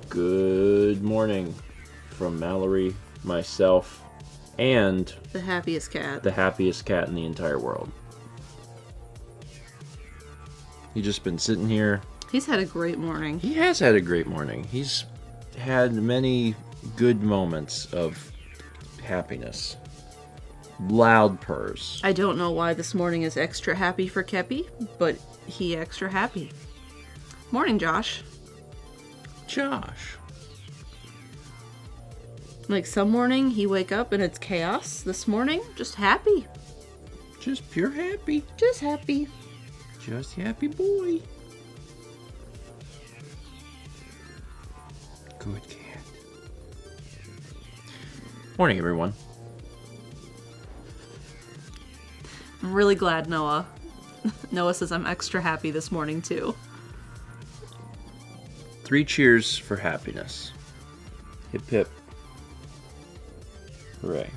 Good morning from Mallory, myself, and the happiest cat. The happiest cat in the entire world. He's just been sitting here. He's had a great morning. He has had a great morning. He's had many good moments of happiness. Loud purrs. I don't know why this morning is extra happy for Kepi, but he extra happy. Morning, Josh. Josh. Like some morning he wake up and it's chaos. This morning, just happy. Just pure happy. Just happy. Just happy boy. Good cat. Morning, everyone. I'm really glad Noah. Noah says I'm extra happy this morning too. 3 cheers for happiness. Hip hip. Hooray.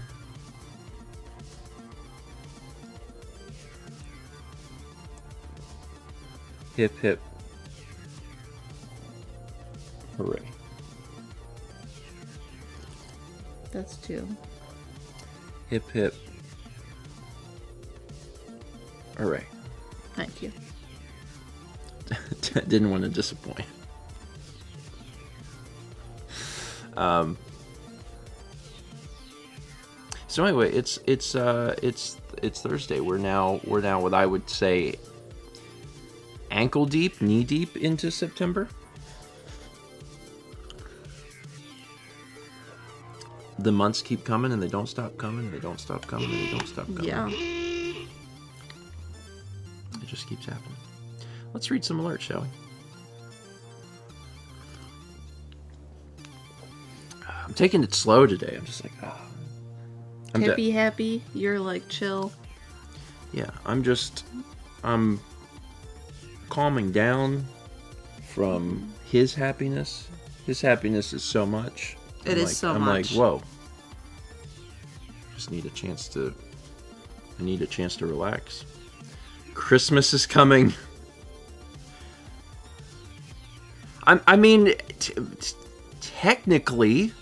Hip hip. Hooray. That's 2. Hip hip. Hooray. Thank you. Didn't want to disappoint. So anyway, it's Thursday. We're now what I would say ankle deep, knee deep into September. The months keep coming and they don't stop coming and they don't stop coming and they don't stop coming. Yeah. It just keeps happening. Let's read some alerts, shall we? I'm taking it slow today. I'm just like, Kepi happy. You're like chill. Yeah, I'm calming down from his happiness. His happiness is so much. I'm like, whoa. I need a chance to relax. Christmas is coming. I mean, technically,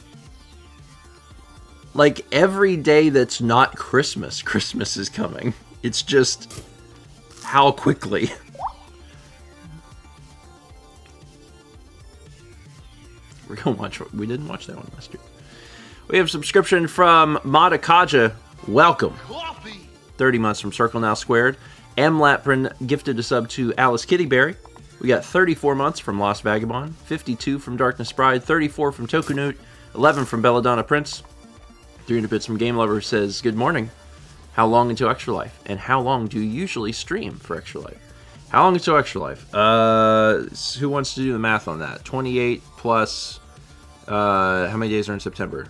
like every day that's not Christmas is coming. It's just how quickly. We're gonna watch. We didn't watch that one last year. We have a subscription from Madakaja. Welcome. 30 months from Circle Now Squared. M. Laprin gifted a sub to Alice Kittyberry. We got 34 months from Lost Vagabond. 52 from Darkness Bride. 34 from Tokunute. 11 from Belladonna Prince. 300 bits from Game Lover says, good morning. How long until Extra Life? And how long do you usually stream for Extra Life? How long until Extra Life? Who wants to do the math on that? 28 plus, how many days are in September?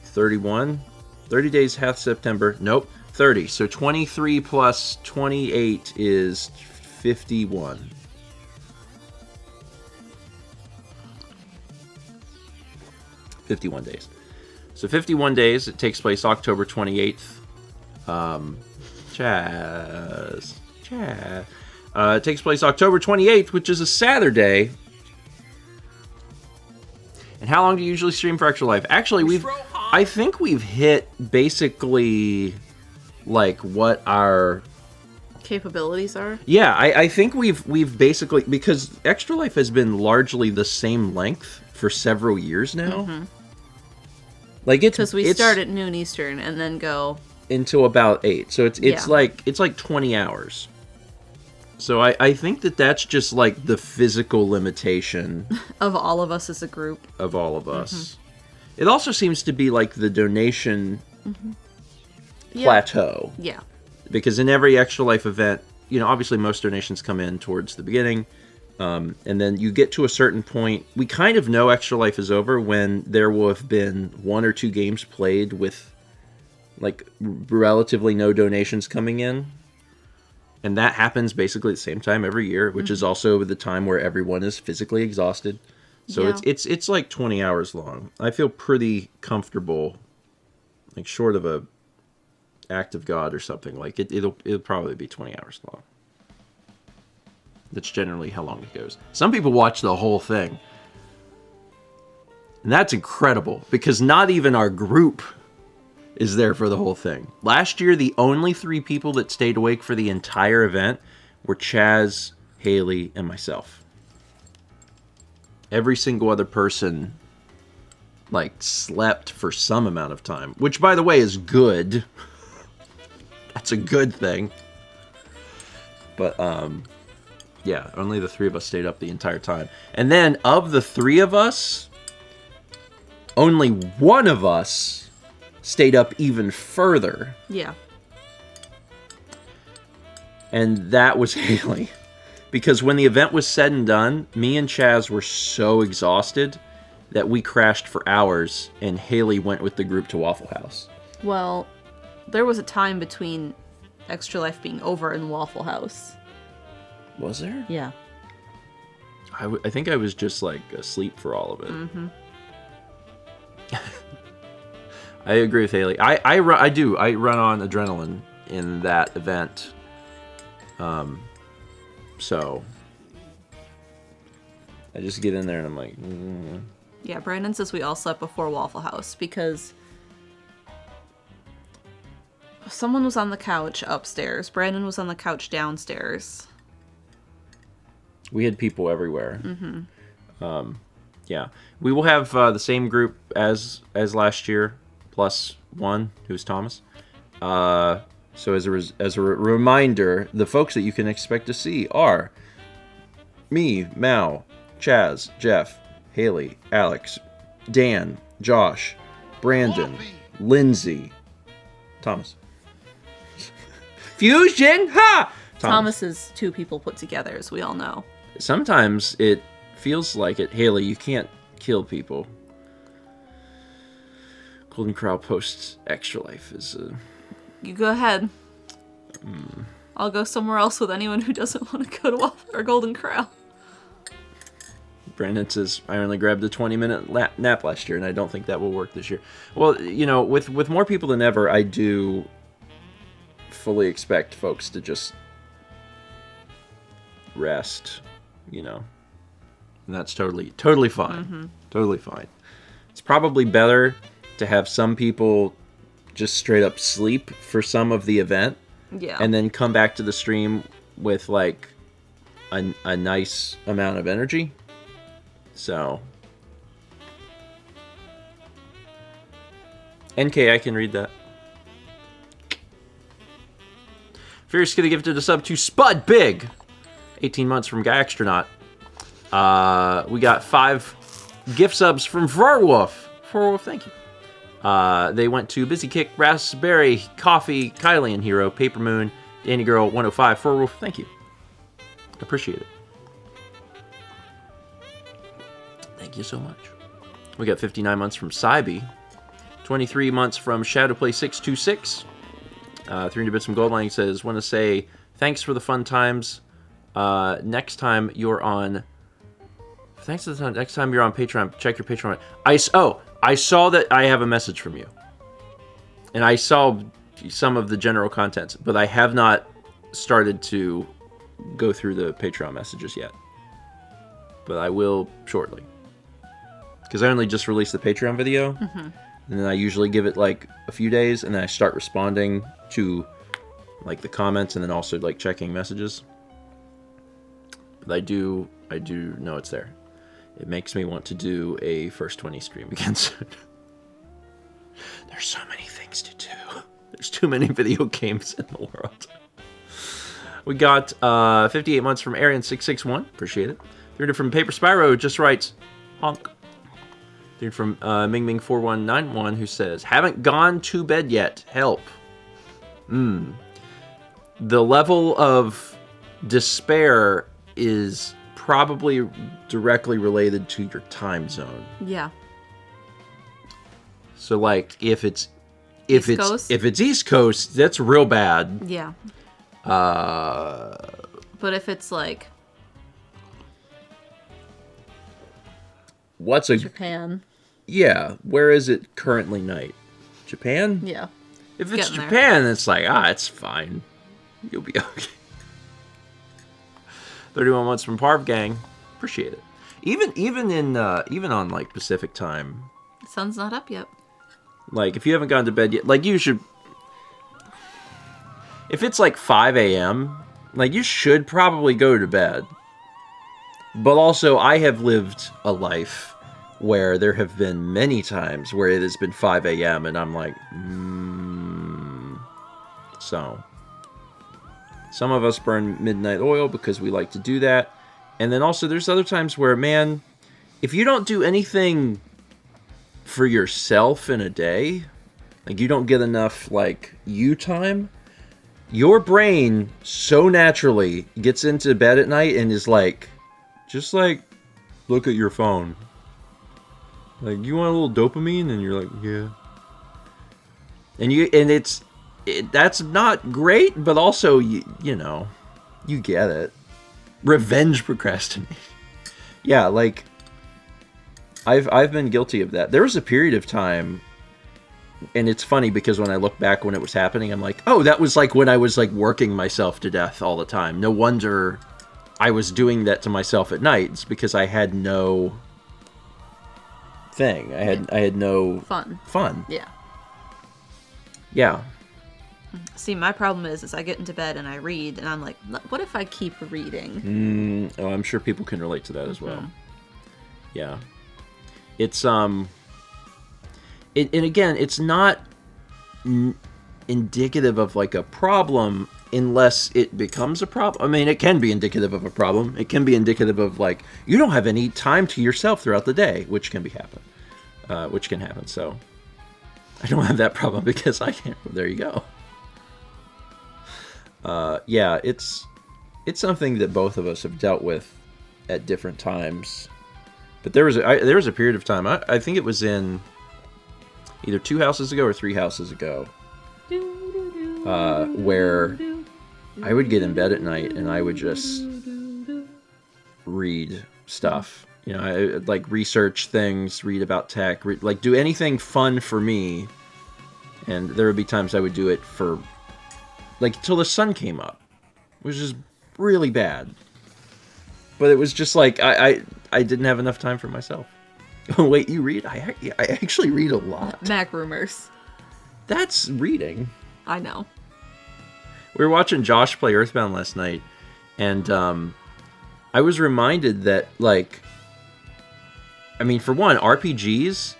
31? 30 days half September. Nope. 30. So 23 plus 28 is 51. Days. So 51 days. It takes place October 28th. It takes place October 28th, which is a Saturday. And how long do you usually stream for Extra Life? Actually, I think we've hit basically like what our capabilities are. Yeah, I think we've basically, because Extra Life has been largely the same length for several years now. Mm-hmm. Like because we start at noon Eastern and then go into about 8. So it's like 20 hours. So I think that's just like the physical limitation of all of us as a group. Of all of us. Mm-hmm. It also seems to be like the donation plateau. Yeah. Because in every Extra Life event, obviously most donations come in towards the beginning. And then you get to a certain point. We kind of know Extra Life is over when there will have been 1 or 2 games played with like relatively no donations coming in. And that happens basically at the same time every year, which is also the time where everyone is physically exhausted. So it's like 20 hours long. I feel pretty comfortable, like short of a act of God or something. Like it'll probably be 20 hours long. That's generally how long it goes. Some people watch the whole thing. And that's incredible, because not even our group is there for the whole thing. Last year, the only 3 people that stayed awake for the entire event were Chaz, Haley, and myself. Every single other person, like, slept for some amount of time, which, by the way, is good. That's a good thing. But, yeah, only the 3 of us stayed up the entire time. And then, of the 3 of us, only one of us stayed up even further. Yeah. And that was Haley. Because when the event was said and done, me and Chaz were so exhausted that we crashed for hours, and Haley went with the group to Waffle House. Well, there was a time between Extra Life being over and Waffle House. Was there? Yeah. I think I was just, like, asleep for all of it. Mm-hmm. I agree with Haley. I run on adrenaline in that event. So I just get in there and I'm like, Yeah, Brandon says we all slept before Waffle House because someone was on the couch upstairs. Brandon was on the couch downstairs. We had people everywhere. Mm-hmm. Yeah, we will have the same group as last year, plus 1 who's Thomas. So as a reminder, the folks that you can expect to see are me, Mao, Chaz, Jeff, Haley, Alex, Dan, Josh, Brandon, Lindsay, Thomas. Fusion! Ha! Thomas is 2 people put together, as we all know. Sometimes it feels like it. Haley, you can't kill people. Golden Corral posts Extra Life is You go ahead. I'll go somewhere else with anyone who doesn't want to go to Waffle or Golden Corral. Brandon says, I only grabbed a 20-minute nap last year, and I don't think that will work this year. Well, you know, with more people than ever, I do fully expect folks to just rest, you know. And that's totally fine. Mm-hmm. Totally fine. It's probably better to have some people just straight up sleep for some of the event. Yeah. And then come back to the stream with, like, a nice amount of energy. So. NK, I can read that. Fierce gonna give it to the sub to Spud Big. 18 months from Guy Extronaut. We got 5 gift subs from Verwolf. Verwolf, thank you. They went to Busy Kick, Raspberry, Coffee, Kylie and Hero, Paper Moon, Danny Girl 105. Verwolf, thank you. Appreciate it. Thank you so much. We got 59 months from Cybe. 23 months from Shadowplay 626. 300 bits from Goldline says, want to say thanks for the fun times. Next time you're on Patreon, check your Patreon. I saw that I have a message from you. And I saw some of the general contents, but I have not started to go through the Patreon messages yet. But I will shortly. Because I only just released the Patreon video. Mm-hmm. And then I usually give it like a few days, and then I start responding to like the comments and then also like checking messages. But I do know it's there. It makes me want to do a First 20 stream again soon. There's so many things to do. There's too many video games in the world. We got 58 months from Arian661. Appreciate it. 300 from Paper Spyro just writes, honk. 300 from Mingming4191 who says, haven't gone to bed yet. Help. The level of despair is probably directly related to your time zone. Yeah. So like if it's East Coast, that's real bad. Yeah. But if it's like Japan. Yeah, where is it currently night? Japan? Yeah. If it's Japan, it's like, it's fine. You'll be okay. 31 months from Parv Gang. Appreciate it. Even on like Pacific time, The sun's not up yet. like if you haven't gone to bed yet, like you should. If it's like 5 a.m., like you should probably go to bed. But also, I have lived a life where there have been many times where it has been 5 a.m. and I'm like, So, some of us burn midnight oil because we like to do that. And then also, there's other times where, man, if you don't do anything for yourself in a day, like you don't get enough, like, you time, your brain so naturally gets into bed at night and is like, just like, look at your phone. Like, you want a little dopamine? And you're like, yeah. And that's not great, but also, you know, you get it. Revenge procrastination. Yeah, like, I've been guilty of that. There was a period of time, and it's funny because when I look back when it was happening, I'm like, oh, that was like when I was like working myself to death all the time. No wonder I was doing that to myself at night. It's because I had no thing. I had no fun. Yeah. Yeah. See, my problem is I get into bed and I read, and I'm like, what if I keep reading? Oh, I'm sure people can relate to that as well. Yeah. It's and again, it's not indicative of like a problem unless it becomes a problem. I mean, it can be indicative of a problem. It can be indicative of like you don't have any time to yourself throughout the day, which can happen. So I don't have that problem because I can't. There you go. Yeah, it's something that both of us have dealt with at different times. But there was a period of time. I think it was in either 2 houses ago or 3 houses ago, where I would get in bed at night and I would just read stuff. You know, I like research things, read about tech, like do anything fun for me. And there would be times I would do it for like till the sun came up, which is really bad. But it was just like I didn't have enough time for myself. Oh wait, you read? I actually read a lot. Mac rumors. That's reading. I know. We were watching Josh play Earthbound last night, and I was reminded that, like, I mean, for one, RPGs,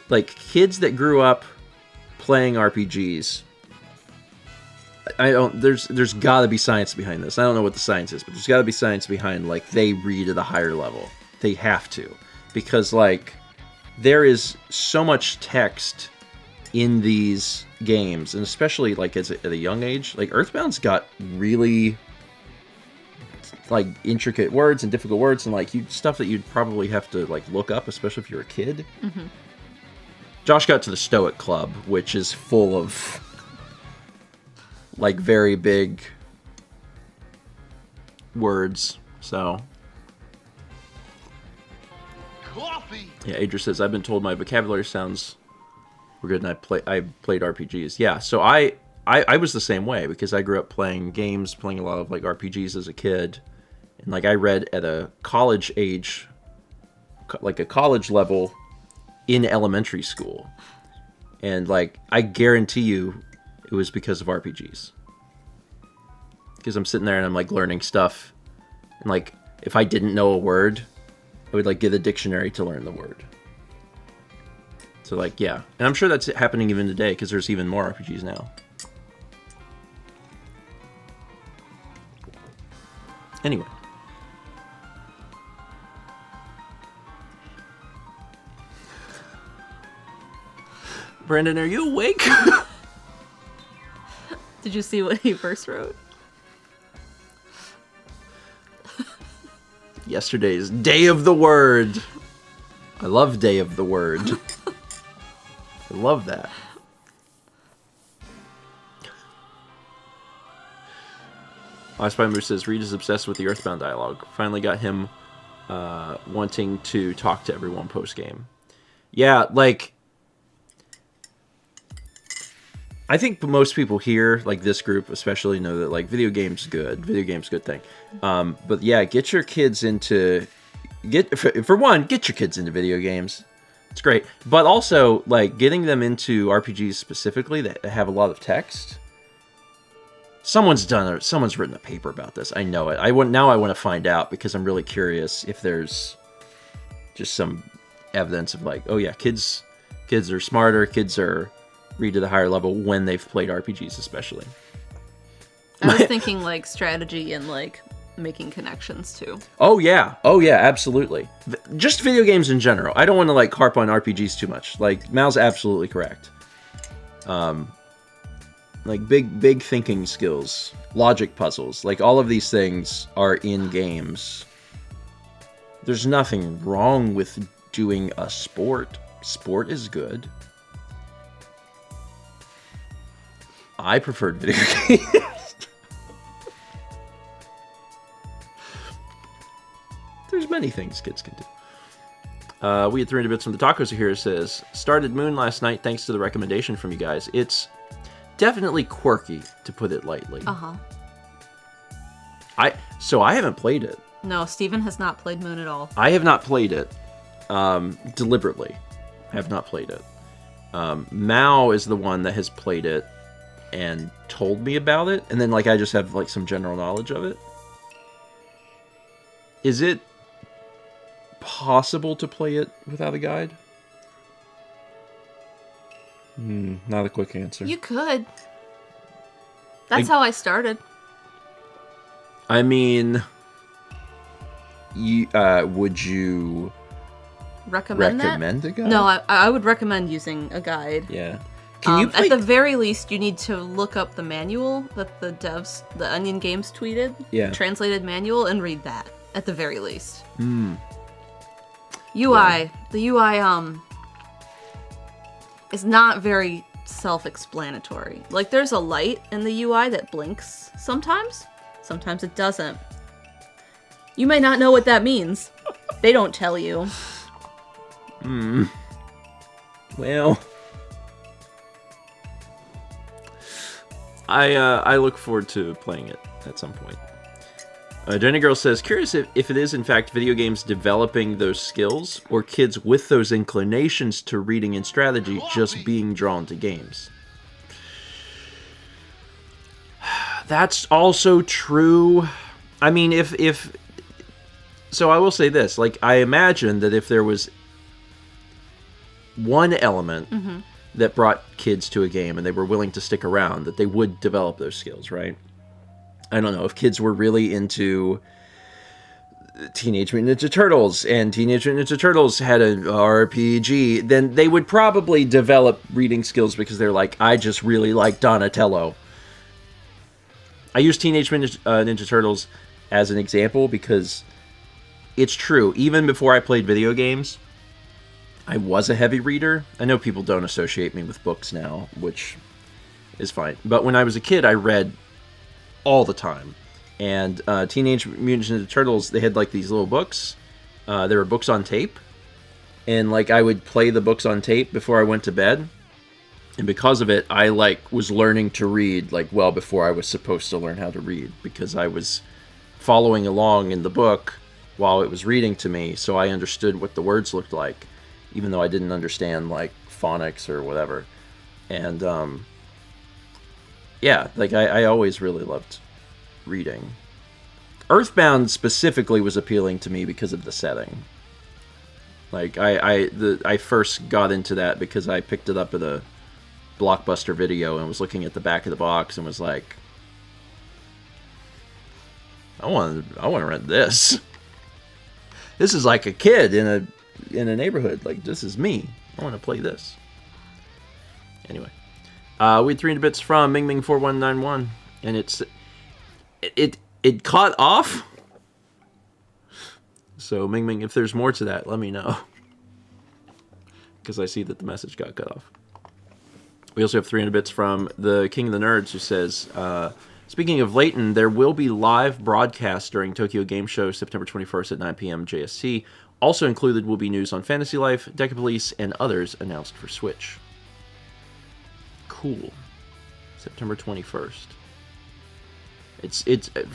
like, kids that grew up playing RPGs, there's gotta be science behind this. I don't know what the science is, but there's gotta be science behind, like, they read at a higher level. They have to. Because, like, there is so much text in these games, and especially, like, at a young age. Like, Earthbound's got really, like, intricate words and difficult words, and, like, stuff that you'd probably have to, like, look up, especially if you're a kid. Mm-hmm. Josh got to the Stoic Club, which is full of, like, very big words, so... Coffee. Yeah, Adria says, I've been told my vocabulary sounds were good, and I played RPGs. Yeah, so I was the same way, because I grew up playing games, playing a lot of, like, RPGs as a kid, and, like, I read at a college age, like, a college level in elementary school, and, like, I guarantee you it was because of RPGs. Because I'm sitting there and I'm, like, learning stuff, and, like, if I didn't know a word, I would, like, get a dictionary to learn the word. So, like, yeah. And I'm sure that's happening even today, because there's even more RPGs now. Anyway. Brandon, are you awake? Did you see what he first wrote? Yesterday's Day of the Word. I love Day of the Word. I love that. Spy Moose says, Reed is obsessed with the Earthbound dialogue. Finally got him wanting to talk to everyone post-game. Yeah, like... I think most people here, like this group especially, know that, like, video games good. Video games good thing. But yeah, get your kids into for one, get your kids into video games. It's great. But also, like, getting them into RPGs specifically that have a lot of text. Someone's written a paper about this. I know it. Now I want to find out because I'm really curious if there's just some evidence of like, oh yeah, kids are smarter, kids are read at a higher level when they've played RPGs especially. I was thinking like strategy and like making connections too. Oh yeah, absolutely. Just video games in general. I don't want to like harp on RPGs too much. Like Mal's absolutely correct. Like big thinking skills, logic puzzles, like all of these things are in games. There's nothing wrong with doing a sport. Sport is good. I preferred video games. There's many things kids can do. We had 300 bits from the tacos here. It says, started Moon last night thanks to the recommendation from you guys. It's definitely quirky, to put it lightly. Uh-huh. So I haven't played it. No, Stephen has not played Moon at all. I have not played it. Deliberately. I have not played it. Mao is the one that has played it and told me about it. And then like I just have like some general knowledge of it. Is it possible to play it without a guide? Not a quick answer. You could. That's how I started. I mean, would you recommend a guide? No, I would recommend using a guide. Yeah. Can you at the very least, you need to look up the manual that the Onion Games tweeted. Yeah. Translated manual and read that at the very least. UI. Yeah. The UI is not very self-explanatory. Like there's a light in the UI that blinks sometimes. Sometimes it doesn't. You may not know what that means. They don't tell you. Well, I look forward to playing it at some point. Jenny Girl says, curious if it is in fact video games developing those skills or kids with those inclinations to reading and strategy just being drawn to games. That's also true. I mean, so I will say this, like I imagine that if there was one element that brought kids to a game and they were willing to stick around, that they would develop those skills, right? I don't know, if kids were really into Teenage Mutant Ninja Turtles and Teenage Mutant Ninja Turtles had an RPG, then they would probably develop reading skills because they're like, I just really like Donatello. I use Teenage Mutant Ninja Turtles as an example because it's true. Even before I played video games, I was a heavy reader. I know people don't associate me with books now, which is fine. But when I was a kid, I read all the time. And Teenage Mutant Ninja Turtles, they had like these little books. There were books on tape. And like I would play the books on tape before I went to bed. And because of it, I like was learning to read like well before I was supposed to learn how to read, because I was following along in the book while it was reading to me, so I understood what the words looked like, even though I didn't understand like phonics or whatever. And yeah, like I always really loved reading. Earthbound specifically was appealing to me because of the setting. Like I first got into that because I picked it up at a Blockbuster Video and was looking at the back of the box and was like, I want to rent this. This is like a kid in a neighborhood. Like, this is me. I want to play this. Anyway, we had 300 bits from Ming4191, and it caught off. So Ming, if there's more to that, let me know, because I see that the message got cut off. We also have 300 bits from the King of the Nerds, who says, speaking of Layton, there will be live broadcasts during Tokyo Game Show September 21st at 9 p.m. JST. Also included will be news on Fantasy Life, Deca Police, and others announced for Switch. Cool. September 21st.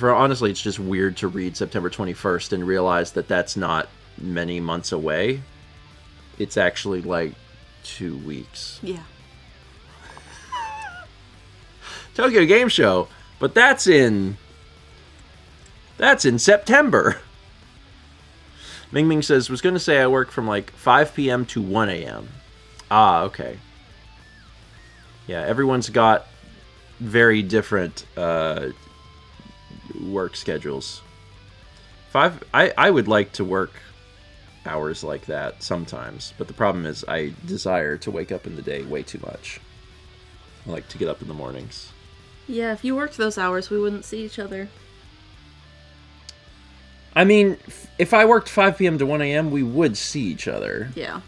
Honestly, it's just weird to read September 21st and realize that that's not many months away. It's actually like 2 weeks. Yeah. Tokyo Game Show, but that's in September. Ming Ming says, was going to say I work from like 5 p.m. to 1 a.m. Ah, okay. Yeah, everyone's got very different work schedules. I would like to work hours like that sometimes, but the problem is I desire to wake up in the day way too much. I like to get up in the mornings. Yeah, if you worked those hours, we wouldn't see each other. I mean, if I worked 5 p.m. to 1 a.m., we would see each other. Yeah.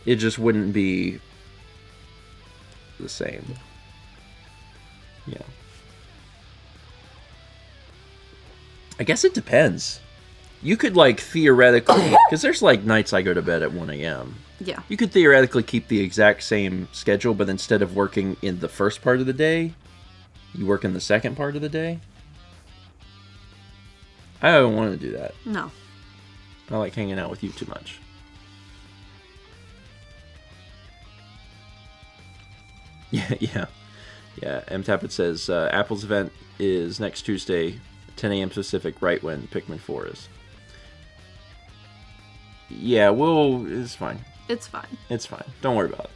It just wouldn't be the same. Yeah. I guess it depends. You could, like, theoretically... Because there's, like, nights I go to bed at 1 a.m. Yeah. You could theoretically keep the exact same schedule, but instead of working in the first part of the day, you work in the second part of the day. I don't want to do that. No. I like hanging out with you too much. Yeah. M. Tappet says, Apple's event is next Tuesday, 10 a.m. Pacific, right when Pikmin 4 is. Yeah, it's fine. It's fine. It's fine. Don't worry about it.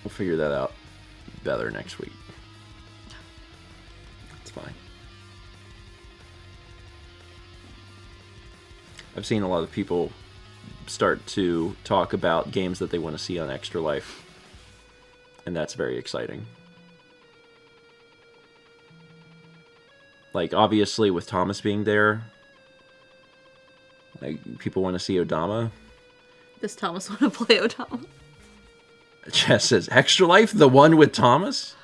We'll figure that out better next week. It's fine. I've seen a lot of people start to talk about games that they want to see on Extra Life, and that's very exciting. Like, obviously, with Thomas being there, like, people want to see Odama. Does Thomas want to play Odama? Jess says, Extra Life, the one with Thomas?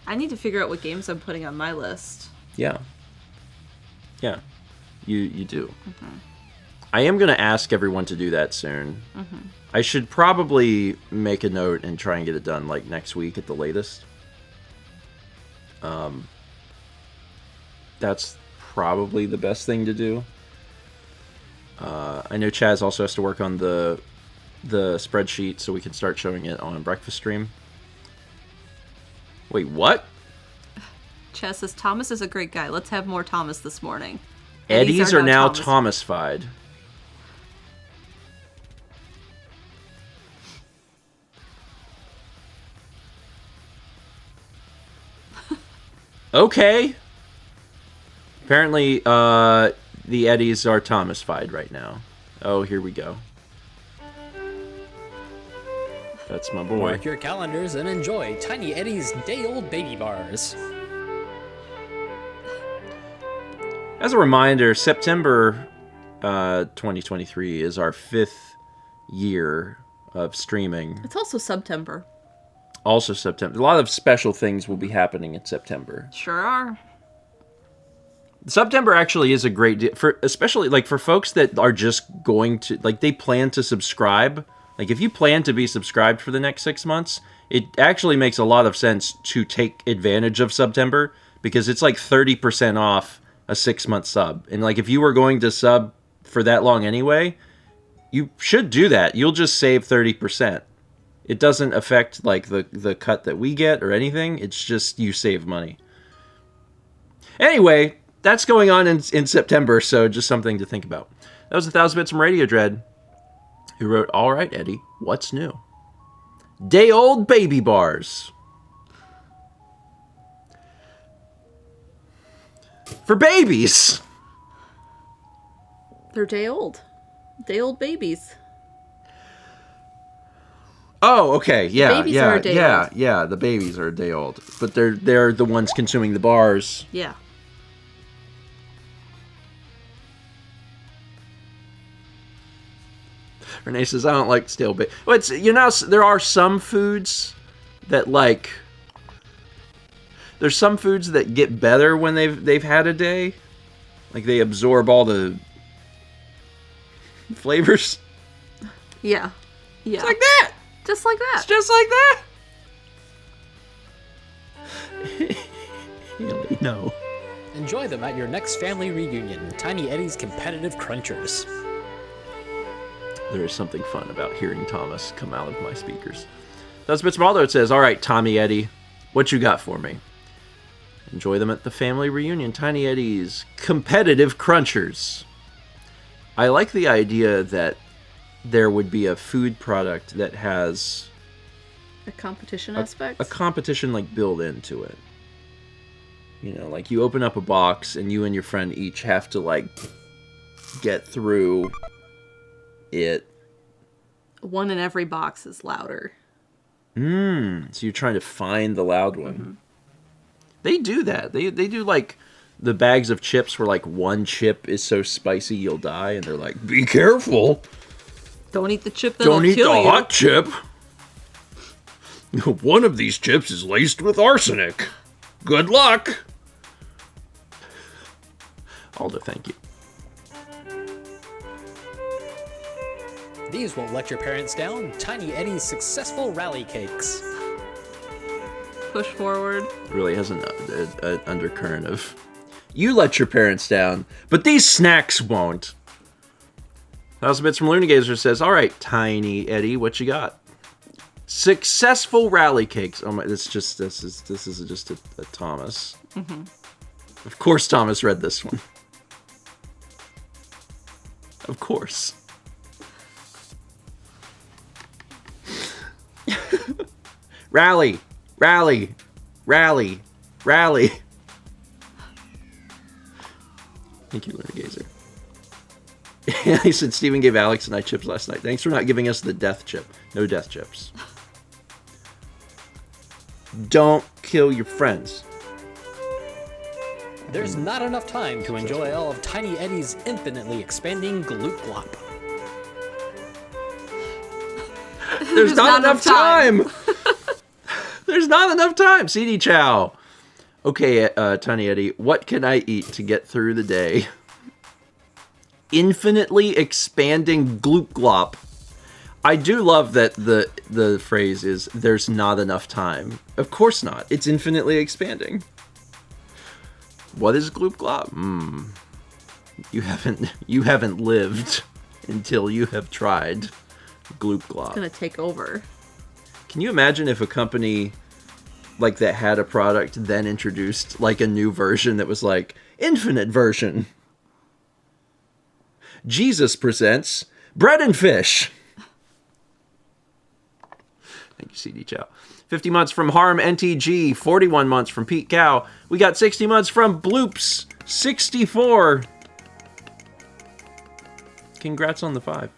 I need to figure out what games I'm putting on my list. Yeah. You do. Mm-hmm. I am going to ask everyone to do that soon. Mm-hmm. I should probably make a note and try and get it done like next week at the latest. That's probably the best thing to do. I know Chaz also has to work on the spreadsheet so we can start showing it on Breakfast Stream. Wait, what? Chaz says, Thomas is a great guy. Let's have more Thomas this morning. Eddies are now Thomas-fied. Okay. Apparently, the Eddies are Thomas-fied right now. Oh, here we go. That's my boy. Mark your calendars and enjoy Tiny Eddie's day-old baby bars. As a reminder, September 2023 is our 5th year of streaming. It's also September. Also September. A lot of special things will be happening in September. Sure are. September actually is a great deal, especially like for folks that are just going to, like, they plan to subscribe. Like, if you plan to be subscribed for the next 6 months, it actually makes a lot of sense to take advantage of September because it's like 30% off a 6-month sub. And like, if you were going to sub for that long anyway, you should do that. You'll just save 30%. It doesn't affect like the cut that we get or anything. It's just you save money. Anyway, that's going on in September, so just something to think about. That was 1,000 Bits from Radio Dread, who wrote, all right, Eddie, what's new? Day-old baby bars. For babies. They're day old. Day old babies. Oh, okay. Yeah, babies are a day old. Yeah, the babies are a day old. But they're the ones consuming the bars. Yeah. Renee says, I don't like stale bacon. Well, there are some foods that, like, there's some foods that get better when they've had a day. Like, they absorb all the flavors. Yeah. Yeah. It's like that. Just like that. It's just like that. Haley, no. Enjoy them at your next family reunion. Tiny Eddie's Competitive Crunchers. There is something fun about hearing Thomas come out of my speakers. That's Bitsmaldo. It says, all right, Tommy Eddie, what you got for me? Enjoy them at the family reunion. Tiny Eddie's Competitive Crunchers. I like the idea that there would be a food product that has A competition aspect? a competition like built into it. You know, like you open up a box and you and your friend each have to like get through it. One in every box is louder. So you're trying to find the loud one. Mm-hmm. They do that. They do like the bags of chips where like one chip is so spicy you'll die, and they're like, be careful. Don't eat the chip that'll Don't eat kill the you. hot chip. One of these chips is laced with arsenic. Good luck. Aldo, thank you. These won't let your parents down. Tiny Eddie's Successful Rally Cakes. Push forward. Really has an undercurrent of, you let your parents down, but these snacks won't. Thousand Bits from Lunigazer says, all right, Tiny Eddie, what you got? Successful Rally Cakes. Oh my, this is just a Thomas. Mm-hmm. Of course Thomas read this one. Of course. Rally, rally, rally, rally. Thank you, Lunigazer. He said Steven gave Alex and I chips last night. Thanks for not giving us the death chip. No death chips. Don't kill your friends. There's not enough time to enjoy all of Tiny Eddie's infinitely expanding Gloop Glop. There's not enough time. There's not enough time. CD Chow. Okay, Tiny Eddie, what can I eat to get through the day? Infinitely expanding Gloop Glop. I do love that the phrase is, there's not enough time. Of course not. It's infinitely expanding. What is Gloop Glop? You haven't lived until you have tried Gloop Glop. It's gonna take over. Can you imagine if a company like that had a product then introduced like a new version that was like infinite version? Jesus presents bread and fish. Thank you, CD Chow. 50 months from Harm NTG. 41 months from Pete Cow. We got 60 months from Bloops 64. Congrats on the 5.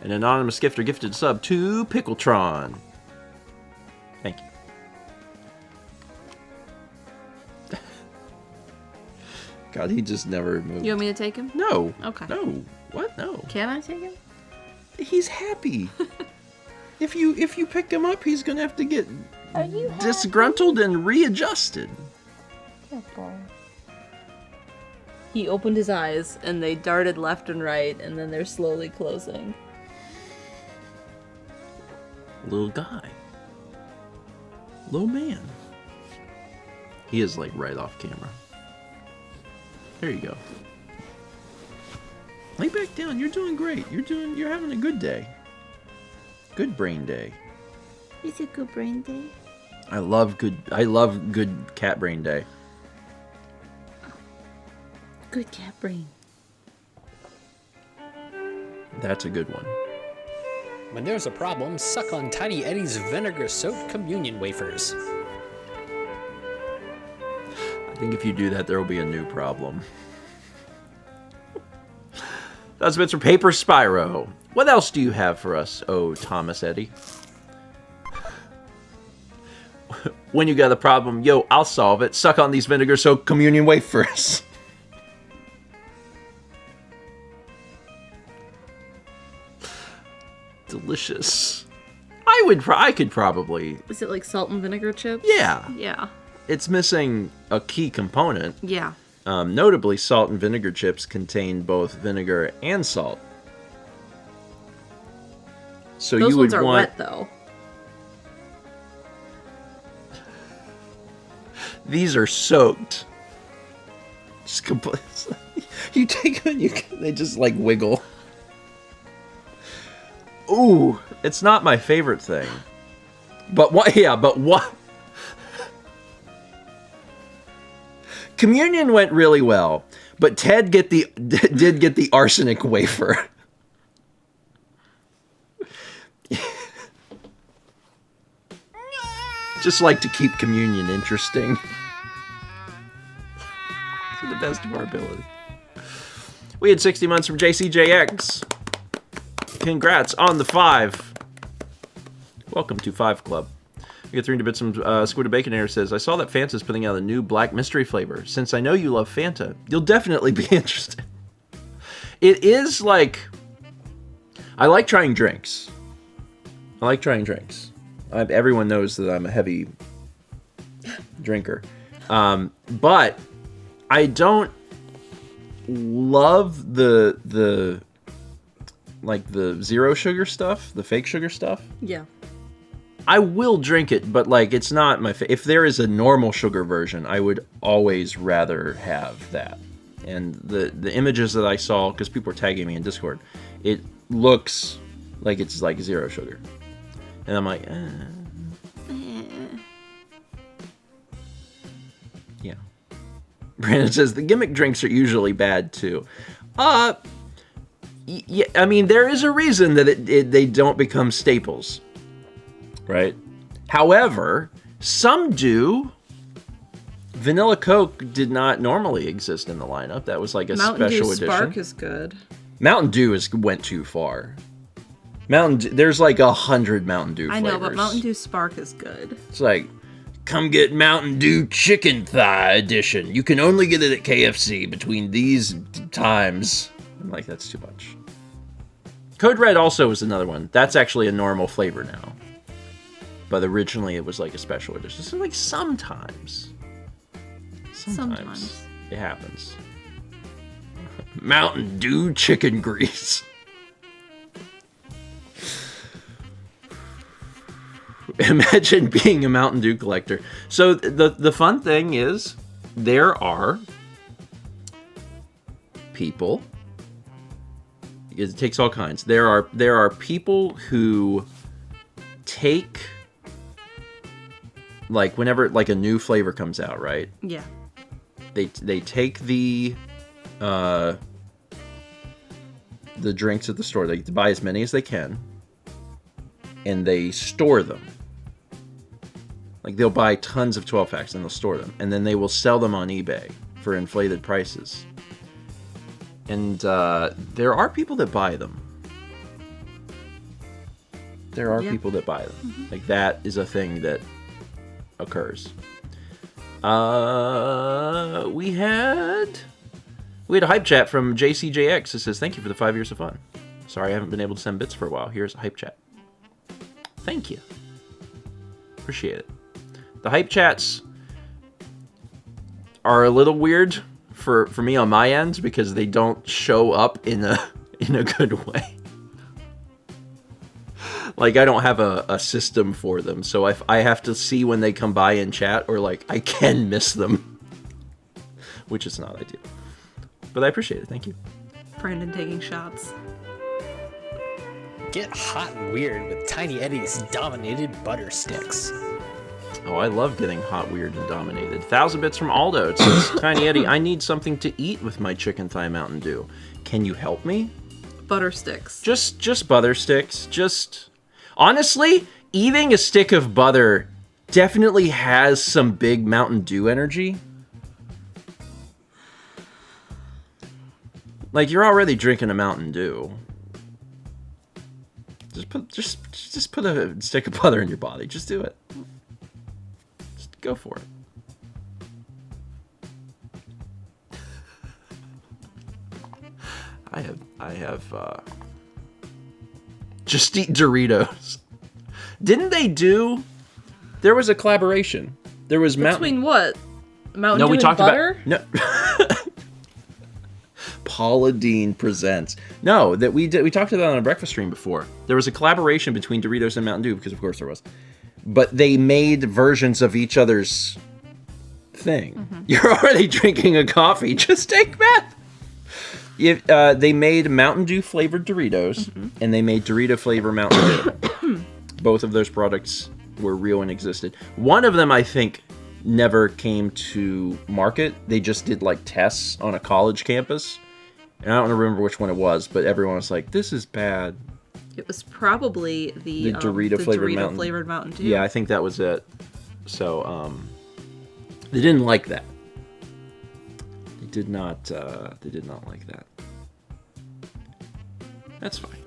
An anonymous gifter gifted a sub to Pickletron. Thank you. God, he just never moved. You want me to take him? No. Okay. No. What? No. Can I take him? He's happy. If you pick him up, he's gonna have to get disgruntled and readjusted. He opened his eyes and they darted left and right, and then they're slowly closing. Little guy. Little man. He is like right off camera. There you go. Lay back down. You're doing great. You're having a good day. Good brain day. It's a good brain day. I love good cat brain day. Good cat brain. That's a good one. When there's a problem, suck on Tiny Eddie's vinegar-soaked communion wafers. I think if you do that, there will be a new problem. That's bits from Paper Spyro. What else do you have for us, oh Thomas Eddie? When you got a problem, yo, I'll solve it. Suck on these vinegar-soaked communion wafers. Delicious. I could probably. Is it like salt and vinegar chips? Yeah. Yeah. It's missing a key component. Yeah. Notably, salt and vinegar chips contain both vinegar and salt. So Those you would ones are want wet, though. these are soaked. Just complete. You take them, they just like wiggle. Ooh, it's not my favorite thing. But what? Yeah, but what? Communion went really well, but Ted did get the arsenic wafer. Just like to keep communion interesting. To the best of our ability. We had 60 months from JCJX. Congrats on the 5. Welcome to 5 Club. We get 300 bits from Squid of Bacon Air says, I saw that Fanta's putting out a new black mystery flavor. Since I know you love Fanta, you'll definitely be interested. It is like... I like trying drinks. Everyone knows that I'm a heavy drinker. But I don't love the zero sugar stuff, the fake sugar stuff. Yeah. I will drink it, but like it's not my if there is a normal sugar version, I would always rather have that. And the images that I saw, because people were tagging me in Discord, it looks like it's like zero sugar. And I'm like, yeah. Brandon says the gimmick drinks are usually bad too. Yeah, I mean there is a reason that they don't become staples. Right? However, some do. Vanilla Coke did not normally exist in the lineup. That was like a Mountain special Dew edition. Spark is good. Mountain Dew went too far. There's like 100 Mountain Dew flavors. I know, but Mountain Dew Spark is good. It's like, come get Mountain Dew Chicken Thigh Edition. You can only get it at KFC between these times. I'm like, that's too much. Code Red also is another one. That's actually a normal flavor now. But originally it was like a special edition. So like sometimes it happens. Mountain Dew chicken grease. Imagine being a Mountain Dew collector. So the fun thing is there are people. It takes all kinds. There are people who take, like, whenever like a new flavor comes out, right? Yeah. They take the drinks at the store. They buy as many as they can, and they store them. Like, they'll buy tons of 12 packs and they'll store them, and then they will sell them on eBay for inflated prices. And there are people that buy them. There are people that buy them. Mm-hmm. Like, that is a thing that occurs. We had a hype chat from JCJX. It says, thank you for the 5 years of fun. Sorry I haven't been able to send bits for a while. Here's a hype chat. Thank you. Appreciate it. The hype chats are a little weird for me on my end because they don't show up in a good way. Like, I don't have a system for them, so if I have to see when they come by in chat, or like I can miss them, which is not ideal. But I appreciate it. Thank you. Brandon taking shots. Get hot and weird with Tiny Eddie's Dominated Butter Sticks. Oh, I love getting hot, weird, and dominated. 1,000 bits from Aldo. It says, Tiny Eddie, I need something to eat with my chicken thigh Mountain Dew. Can you help me? Butter sticks. Just butter sticks. Honestly, eating a stick of butter definitely has some big Mountain Dew energy. Like, you're already drinking a Mountain Dew. Just put a stick of butter in your body. Just do it. Just go for it. I have just eat Doritos. Didn't they do? There was a collaboration. There was Between what? Mountain Dew we and talked butter? about no. Paula Deen presents. No, that we talked about it on a breakfast stream before. There was a collaboration between Doritos and Mountain Dew, because of course there was. But they made versions of each other's thing. Mm-hmm. You're already drinking a coffee. Just take that. They made Mountain Dew flavored Doritos, and they made Dorito flavor Mountain Dew. Both of those products were real and existed. One of them, I think, never came to market. They just did like tests on a college campus. And I don't remember which one it was, but everyone was like, this is bad. It was probably the Dorito flavored Mountain Dew. Yeah, I think that was it. So, they didn't like that. They did not like that. That's fine.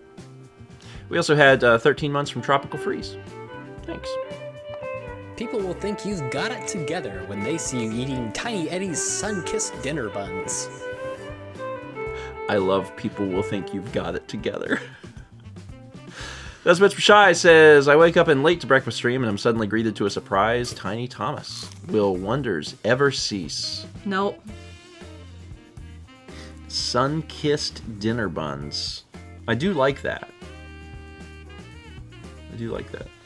We also had 13 months from Tropical Freeze. Thanks. People will think you've got it together when they see you eating Tiny Eddie's sun-kissed dinner buns. I love people will think you've got it together. That's Bits for Shy says, I wake up in late to breakfast stream and I'm suddenly greeted to a surprise Tiny Thomas. Will wonders ever cease? Nope. Sun-kissed dinner buns. I do like that.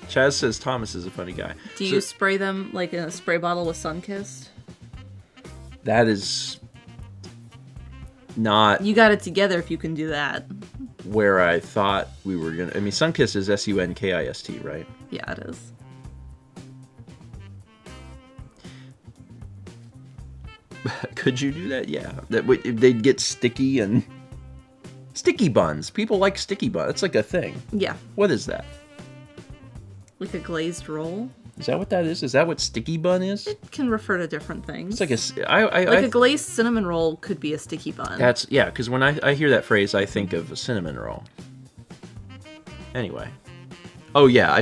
Chaz says Thomas is a funny guy. Do you spray them like in a spray bottle with Sunkissed? That is not... You got it together if you can do that. Where I thought we were going to... I mean, Sunkist is Sunkist, right? Yeah, it is. Could you do that? Yeah. They'd get sticky and... Sticky buns. People like sticky buns. It's like a thing. Yeah. What is that? Like a glazed roll? Is that what that is? Is that what sticky bun is? It can refer to different things. It's like a glazed cinnamon roll could be a sticky bun. Yeah, because when I hear that phrase, I think of a cinnamon roll. Anyway. Oh yeah,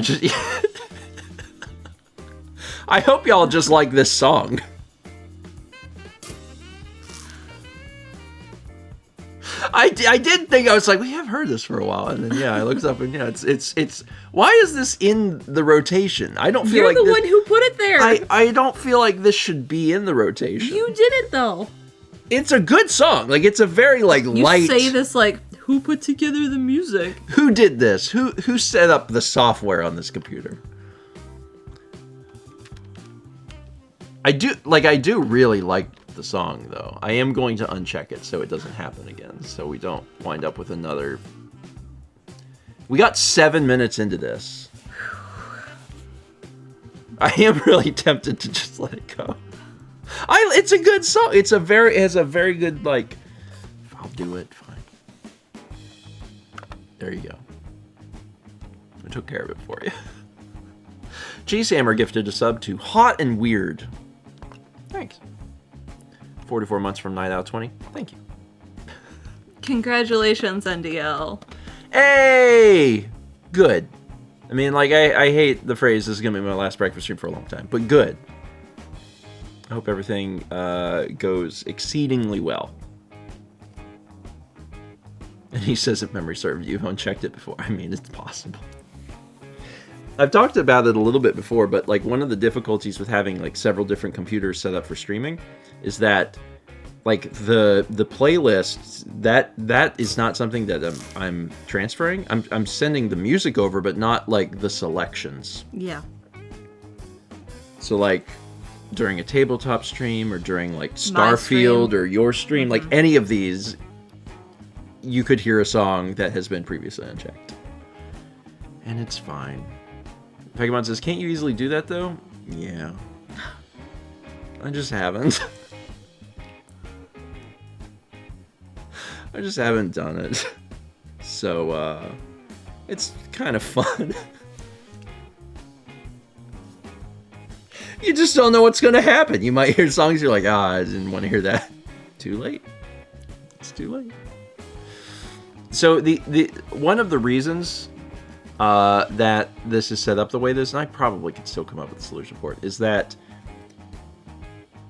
I hope y'all just like this song. I did think, I was like, we have heard this for a while, and then I looked up and it's why is this in the rotation? I don't feel You're like the one who put it there. I don't feel like this should be in the rotation. You did it though. It's a good song. Like, it's a very light. You say this like, who put together the music? Who did this? Who set up the software on this computer? I do really like the song, though. I am going to uncheck it so it doesn't happen again, so we don't wind up with another... We got 7 minutes into this. I am really tempted to just let it go. It's a good song. It has a very good, like... I'll do it, fine. There you go. I took care of it for you. G-Sammer gifted a sub to Hot and Weird. Thanks. 44 months from Night Out 20. Thank you. Congratulations, NDL. Hey! Good. I mean, like, I hate the phrase, this is going to be my last breakfast stream for a long time, but good. I hope everything goes exceedingly well. And he says if memory served, you haven't checked it before. I mean, it's possible. I've talked about it a little bit before, but like one of the difficulties with having like several different computers set up for streaming is that like the playlists, that is not something that I'm transferring. I'm sending the music over, but not like the selections. Yeah. So like during a tabletop stream or during like Starfield or your stream, like any of these, you could hear a song that has been previously unchecked. And it's fine. Pegimon says, can't you easily do that, though? Yeah. I just haven't. I just haven't done it. So, it's kind of fun. You just don't know what's going to happen. You might hear songs, you're like, I didn't want to hear that. Too late. It's too late. So, the one of the reasons... that this is set up the way this, and I probably could still come up with a solution for it, is that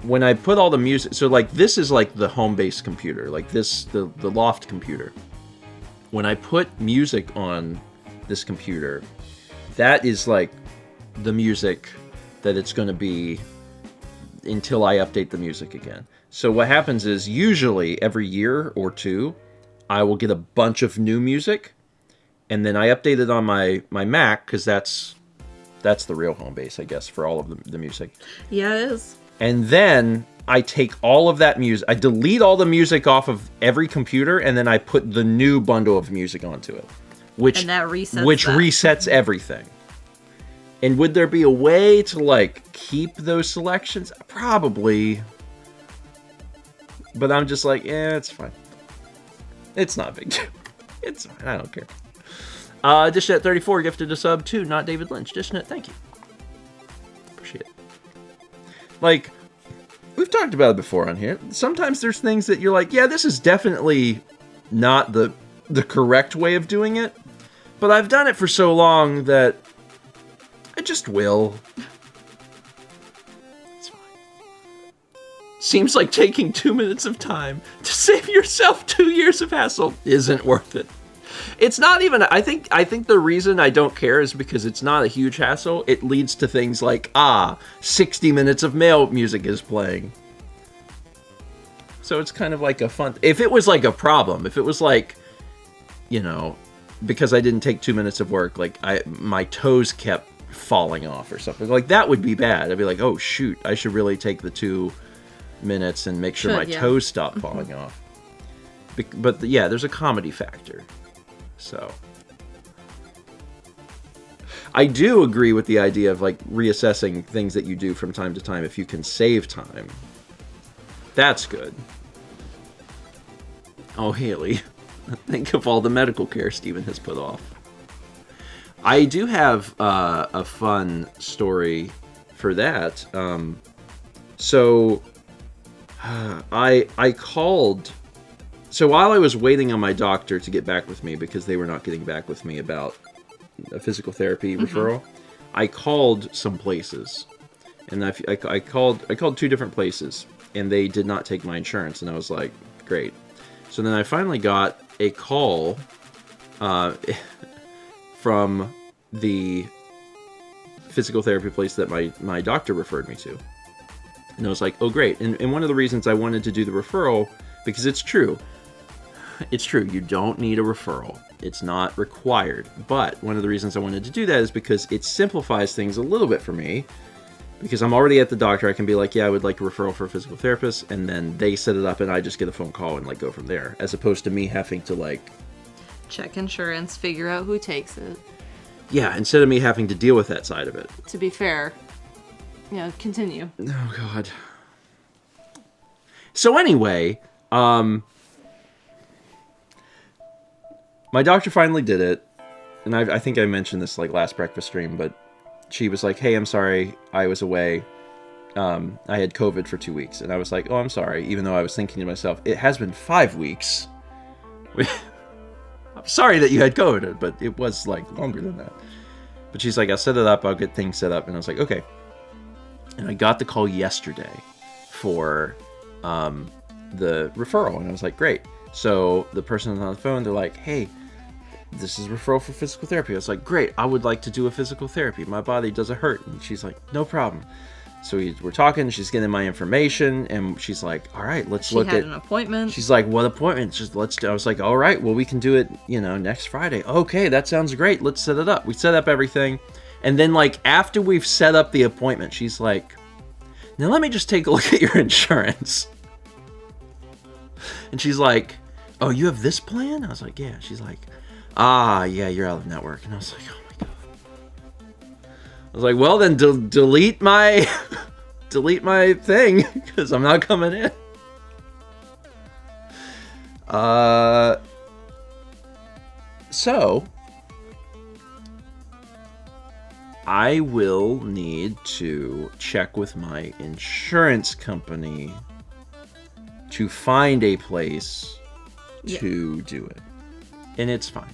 when I put all the music, so like this is like the home-based computer, like this, the loft computer. When I put music on this computer, that is like the music that it's going to be until I update the music again. So what happens is usually every year or two, I will get a bunch of new music, and then I update it on my Mac, because that's the real home base, I guess, for all of the music. Yeah, it is. And then I take all of that music, I delete all the music off of every computer, and then I put the new bundle of music onto it, which And that resets that. resets everything. And would there be a way to, like, keep those selections? Probably. But I'm just like, it's fine. It's not a big deal. It's fine. I don't care. Dishnet34 gifted a sub to Not David Lynch. Dishnet, thank you. Appreciate it. Like, we've talked about it before on here. Sometimes there's things that you're like, yeah, this is definitely not the correct way of doing it. But I've done it for so long that I just will. It's fine. Seems like taking 2 minutes of time to save yourself 2 years of hassle isn't worth it. It's not even, I think the reason I don't care is because it's not a huge hassle. It leads to things like, 60 minutes of male music is playing. So it's kind of like a fun, if it was like a problem, if it was like, you know, because I didn't take 2 minutes of work, like my toes kept falling off or something, like that would be bad. I'd be like, oh shoot, I should really take the 2 minutes and make sure my toes stop falling off. But yeah, there's a comedy factor. So I do agree with the idea of like reassessing things that you do from time to time if you can save time. That's good. Oh, Haley. Think of all the medical care Steven has put off. I do have a fun story for that. I called. So while I was waiting on my doctor to get back with me, because they were not getting back with me about a physical therapy referral, I called some places, and I called 2 different places, and they did not take my insurance, and I was like, great. So then I finally got a call from the physical therapy place that my doctor referred me to. And I was like, oh, great. And one of the reasons I wanted to do the referral, because it's true, you don't need a referral. It's not required. But one of the reasons I wanted to do that is because it simplifies things a little bit for me. Because I'm already at the doctor, I can be like, yeah, I would like a referral for a physical therapist, and then they set it up and I just get a phone call and like go from there. As opposed to me having to like check insurance, figure out who takes it. Yeah, instead of me having to deal with that side of it. To be fair, continue. Oh God. So anyway, my doctor finally did it, and I think I mentioned this like last breakfast stream, but she was like, hey, I'm sorry, I was away. I had COVID for 2 weeks. And I was like, oh, I'm sorry, even though I was thinking to myself, it has been 5 weeks. I'm sorry that you had COVID, but it was like longer than that. But she's like, I'll set it up, I'll get things set up. And I was like, okay. And I got the call yesterday for the referral, and I was like, great. So the person on the phone, they're like, hey, this is a referral for physical therapy. I was like, great, I would like to do a physical therapy. My body doesn't hurt. And she's like, no problem. So we're talking, she's getting my information, and she's like, all right, let's look at... She had an appointment. She's like, what appointment? I was like, all right, well, we can do it, next Friday. Okay, that sounds great. Let's set it up. We set up everything. And then, like, after we've set up the appointment, she's like, now let me just take a look at your insurance. And she's like, oh, you have this plan? I was like, yeah. She's like, yeah, you're out of network. And I was like, oh my God. I was like, well, then delete my thing, because I'm not coming in. So I will need to check with my insurance company to find a place to do it. And it's fine.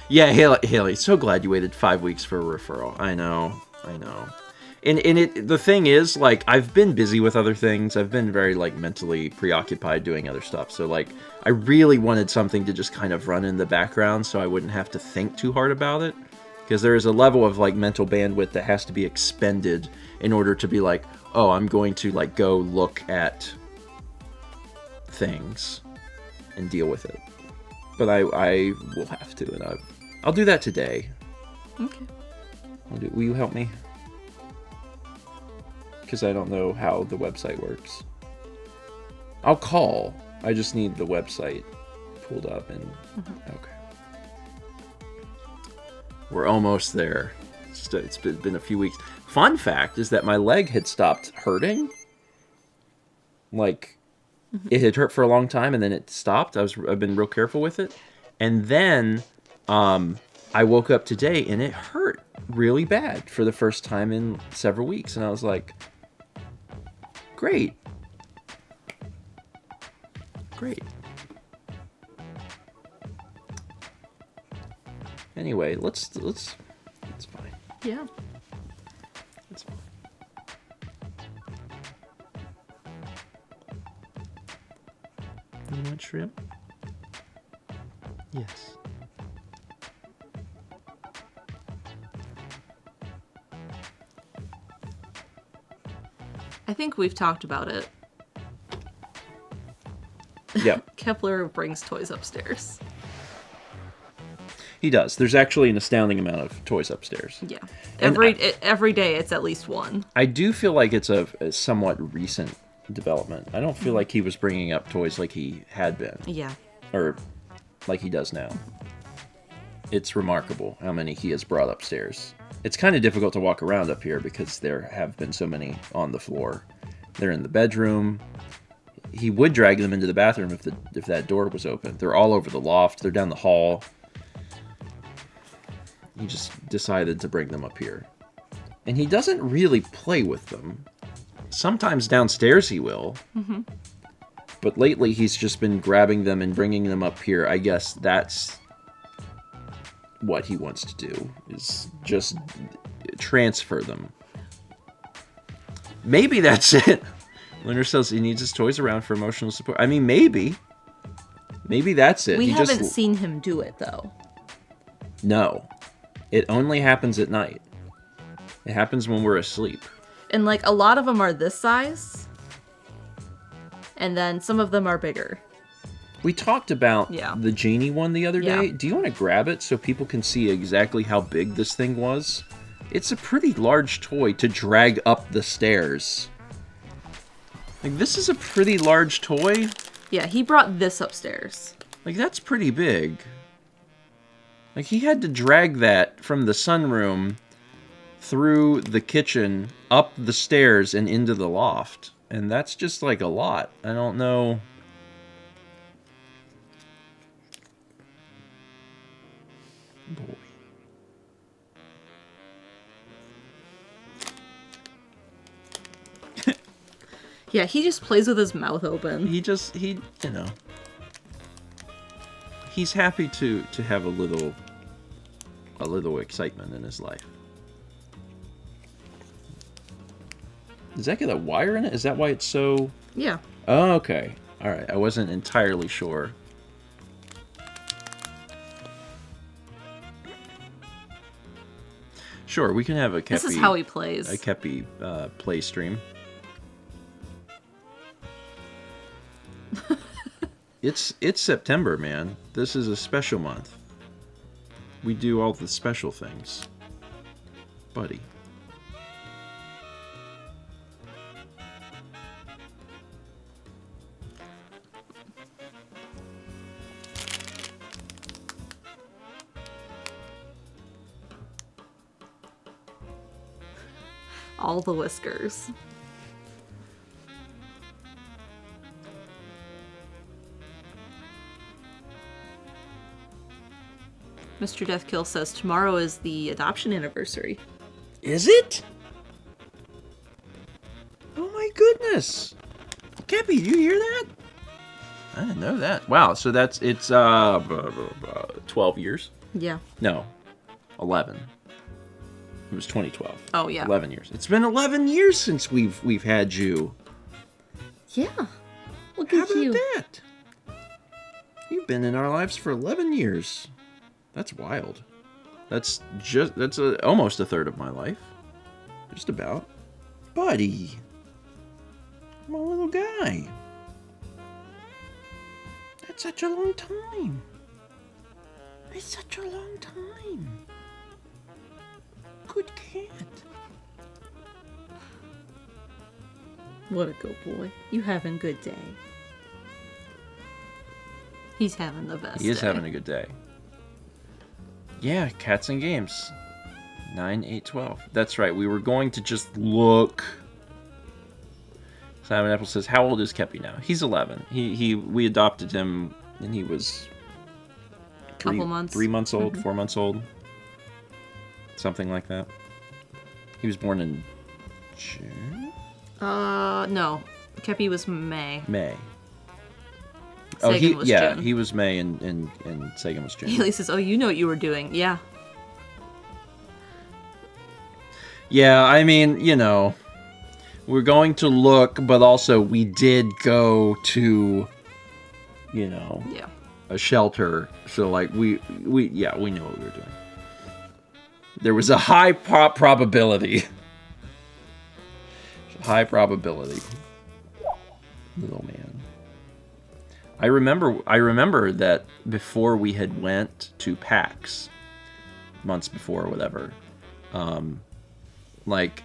Yeah, Haley, so glad you waited 5 weeks for a referral. I know. And the thing is, like, I've been busy with other things. I've been very, like, mentally preoccupied doing other stuff. So, like, I really wanted something to just kind of run in the background so I wouldn't have to think too hard about it. Because there is a level of like mental bandwidth that has to be expended in order to be like, oh, I'm going to like go look at things and deal with it. But I will have to, and I'll do that today. Okay. Will you help me? Because I don't know how the website works. I'll call. I just need the website pulled up and okay. We're almost there. It's been a few weeks. Fun fact is that my leg had stopped hurting. Like, it had hurt for a long time, and then it stopped. I've been real careful with it. And then I woke up today, and it hurt really bad for the first time in several weeks. And I was like, great. Great. Anyway, it's fine. Yeah. It's fine. You want shrimp? Yes. I think we've talked about it. Yep. Kepler brings toys upstairs. He does. There's actually an astounding amount of toys upstairs. Yeah. And Every day it's at least one. I do feel like it's a somewhat recent development. I don't feel like he was bringing up toys like he had been. Yeah. Or like he does now. It's remarkable how many he has brought upstairs. It's kind of difficult to walk around up here because there have been so many on the floor. They're in the bedroom. He would drag them into the bathroom if that door was open. They're all over the loft. They're down the hall. He just decided to bring them up here. And he doesn't really play with them. Sometimes downstairs he will. Mm-hmm. But lately he's just been grabbing them and bringing them up here. I guess that's what he wants to do, is just transfer them. Maybe that's it. Leonard says he needs his toys around for emotional support. I mean, maybe. Maybe that's it. We haven't seen him do it, though. No. It only happens at night. It happens when we're asleep. And, like, a lot of them are this size. And then some of them are bigger. We talked about the genie one the other day. Yeah. Do you want to grab it so people can see exactly how big this thing was? It's a pretty large toy to drag up the stairs. Like, this is a pretty large toy. Yeah, he brought this upstairs. Like, that's pretty big. Like, he had to drag that from the sunroom through the kitchen, up the stairs, and into the loft. And that's just, like, a lot. I don't know. Boy. Yeah, he just plays with his mouth open. You know. He's happy to have a little excitement in his life. Does that get a wire in it? Is that why it's so... Yeah. Oh, okay. Alright, I wasn't entirely sure. Sure, we can have a Kepi... This is how he plays. A Kepi play stream. It's September, man. This is a special month. We do all the special things. Buddy. All the whiskers. Mr. Deathkill says tomorrow is the adoption anniversary. Is it? Oh my goodness. Kepi, do you hear that? I didn't know that. Wow, so it's 12 years? Yeah. No, 11. It was 2012. Oh yeah. 11 years. It's been 11 years since we've had you. Yeah. Look How at about you. that? You've been in our lives for 11 years. That's wild. That's almost a third of my life. Just about. Buddy. My little guy. That's such a long time. It's such a long time. Good cat. What a good boy. You having a good day. He's having the best He is day. having a good day. Yeah, cats and games. 9, 8, 12. That's right. We were going to just look. Simon Apple says, "How old is Kepi now?" He's 11. We adopted him, and he was Couple months. 3 months old, 4 months old, something like that. He was born in June. No. Kepi was May. May. Sagan was June. He was May, and Sagan was June. Haley says, "Oh, you know what you were doing." Yeah. Yeah, I mean, we're going to look, but also we did go to, Yeah. a shelter. So like we knew what we were doing. There was a high probability. High probability. Little man. I remember that before we had went to PAX, months before or whatever, like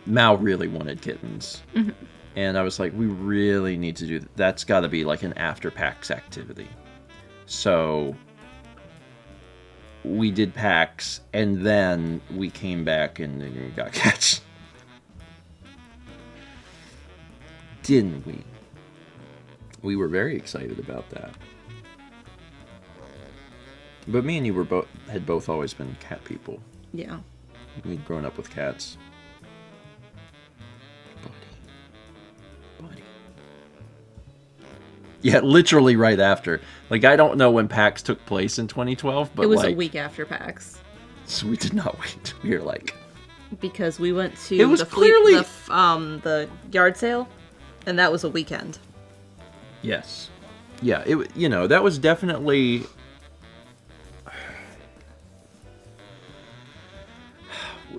Mal really wanted kittens. Mm-hmm. And I was like, we really need to do that. That's got to be like an after PAX activity. So we did PAX, and then we came back and we got cats. Didn't we? We were very excited about that. But me and you had both always been cat people. Yeah. We'd grown up with cats. Buddy. Yeah, literally right after. Like, I don't know when PAX took place in 2012, but it was a week after PAX. So we did not wait. We were like... Because we went to It was clearly... the yard sale, and that was a weekend. Yes. Yeah, that was definitely...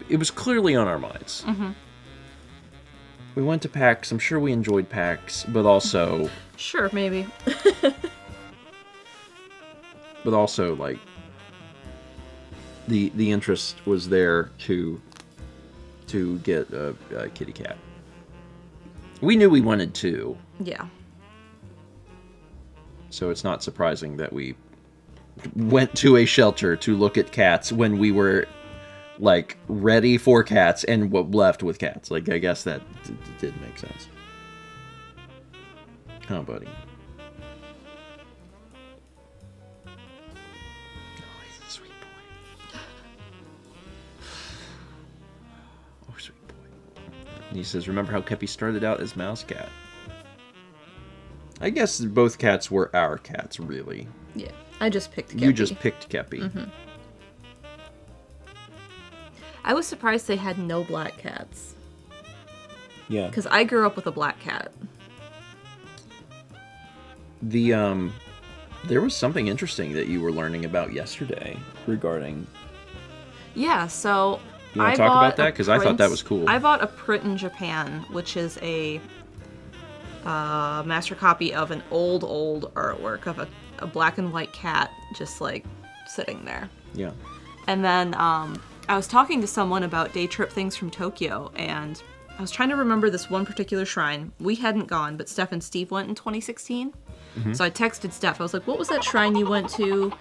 It was clearly on our minds. Mm-hmm. We went to PAX. I'm sure we enjoyed PAX, but also... Sure, maybe. But also, like, the interest was there to get a kitty cat. We knew we wanted two. Yeah. So it's not surprising that we went to a shelter to look at cats when we were, like, ready for cats and left with cats. Like, I guess that did make sense. Oh, buddy. Oh, he's a sweet boy. Oh, sweet boy. And he says, remember how Kepi started out as mouse cat? I guess both cats were our cats, really. Yeah. I just picked Kepi. You just picked Kepi. Mm-hmm. I was surprised they had no black cats. Yeah. Because I grew up with a black cat. There was something interesting that you were learning about yesterday regarding... Yeah, so... You want to talk about that? Because I thought that was cool. I bought a print in Japan, which is a master copy of an old artwork of a black and white cat just, like, sitting there. Yeah. And then I was talking to someone about day trip things from Tokyo, and I was trying to remember this one particular shrine. We hadn't gone, but Steph and Steve went in 2016. Mm-hmm. So I texted Steph. I was like, what was that shrine you went to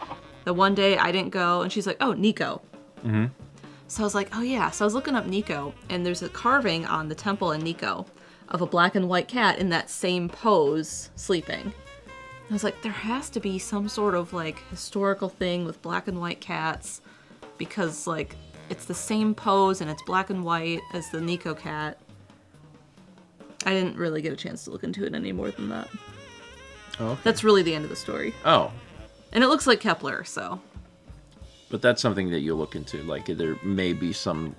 the one day I didn't go? And she's like, oh, Nikko. Mm-hmm. So I was like, oh yeah. So I was looking up Nikko, and there's a carving on the temple in Nikko of a black and white cat in that same pose, sleeping. And I was like, there has to be some sort of, like, historical thing with black and white cats, because, like, it's the same pose and it's black and white as the Nikko cat. I didn't really get a chance to look into it any more than that. Oh, okay. That's really the end of the story. Oh. And it looks like Kepler, so. But that's something that you look into. Like, there may be some...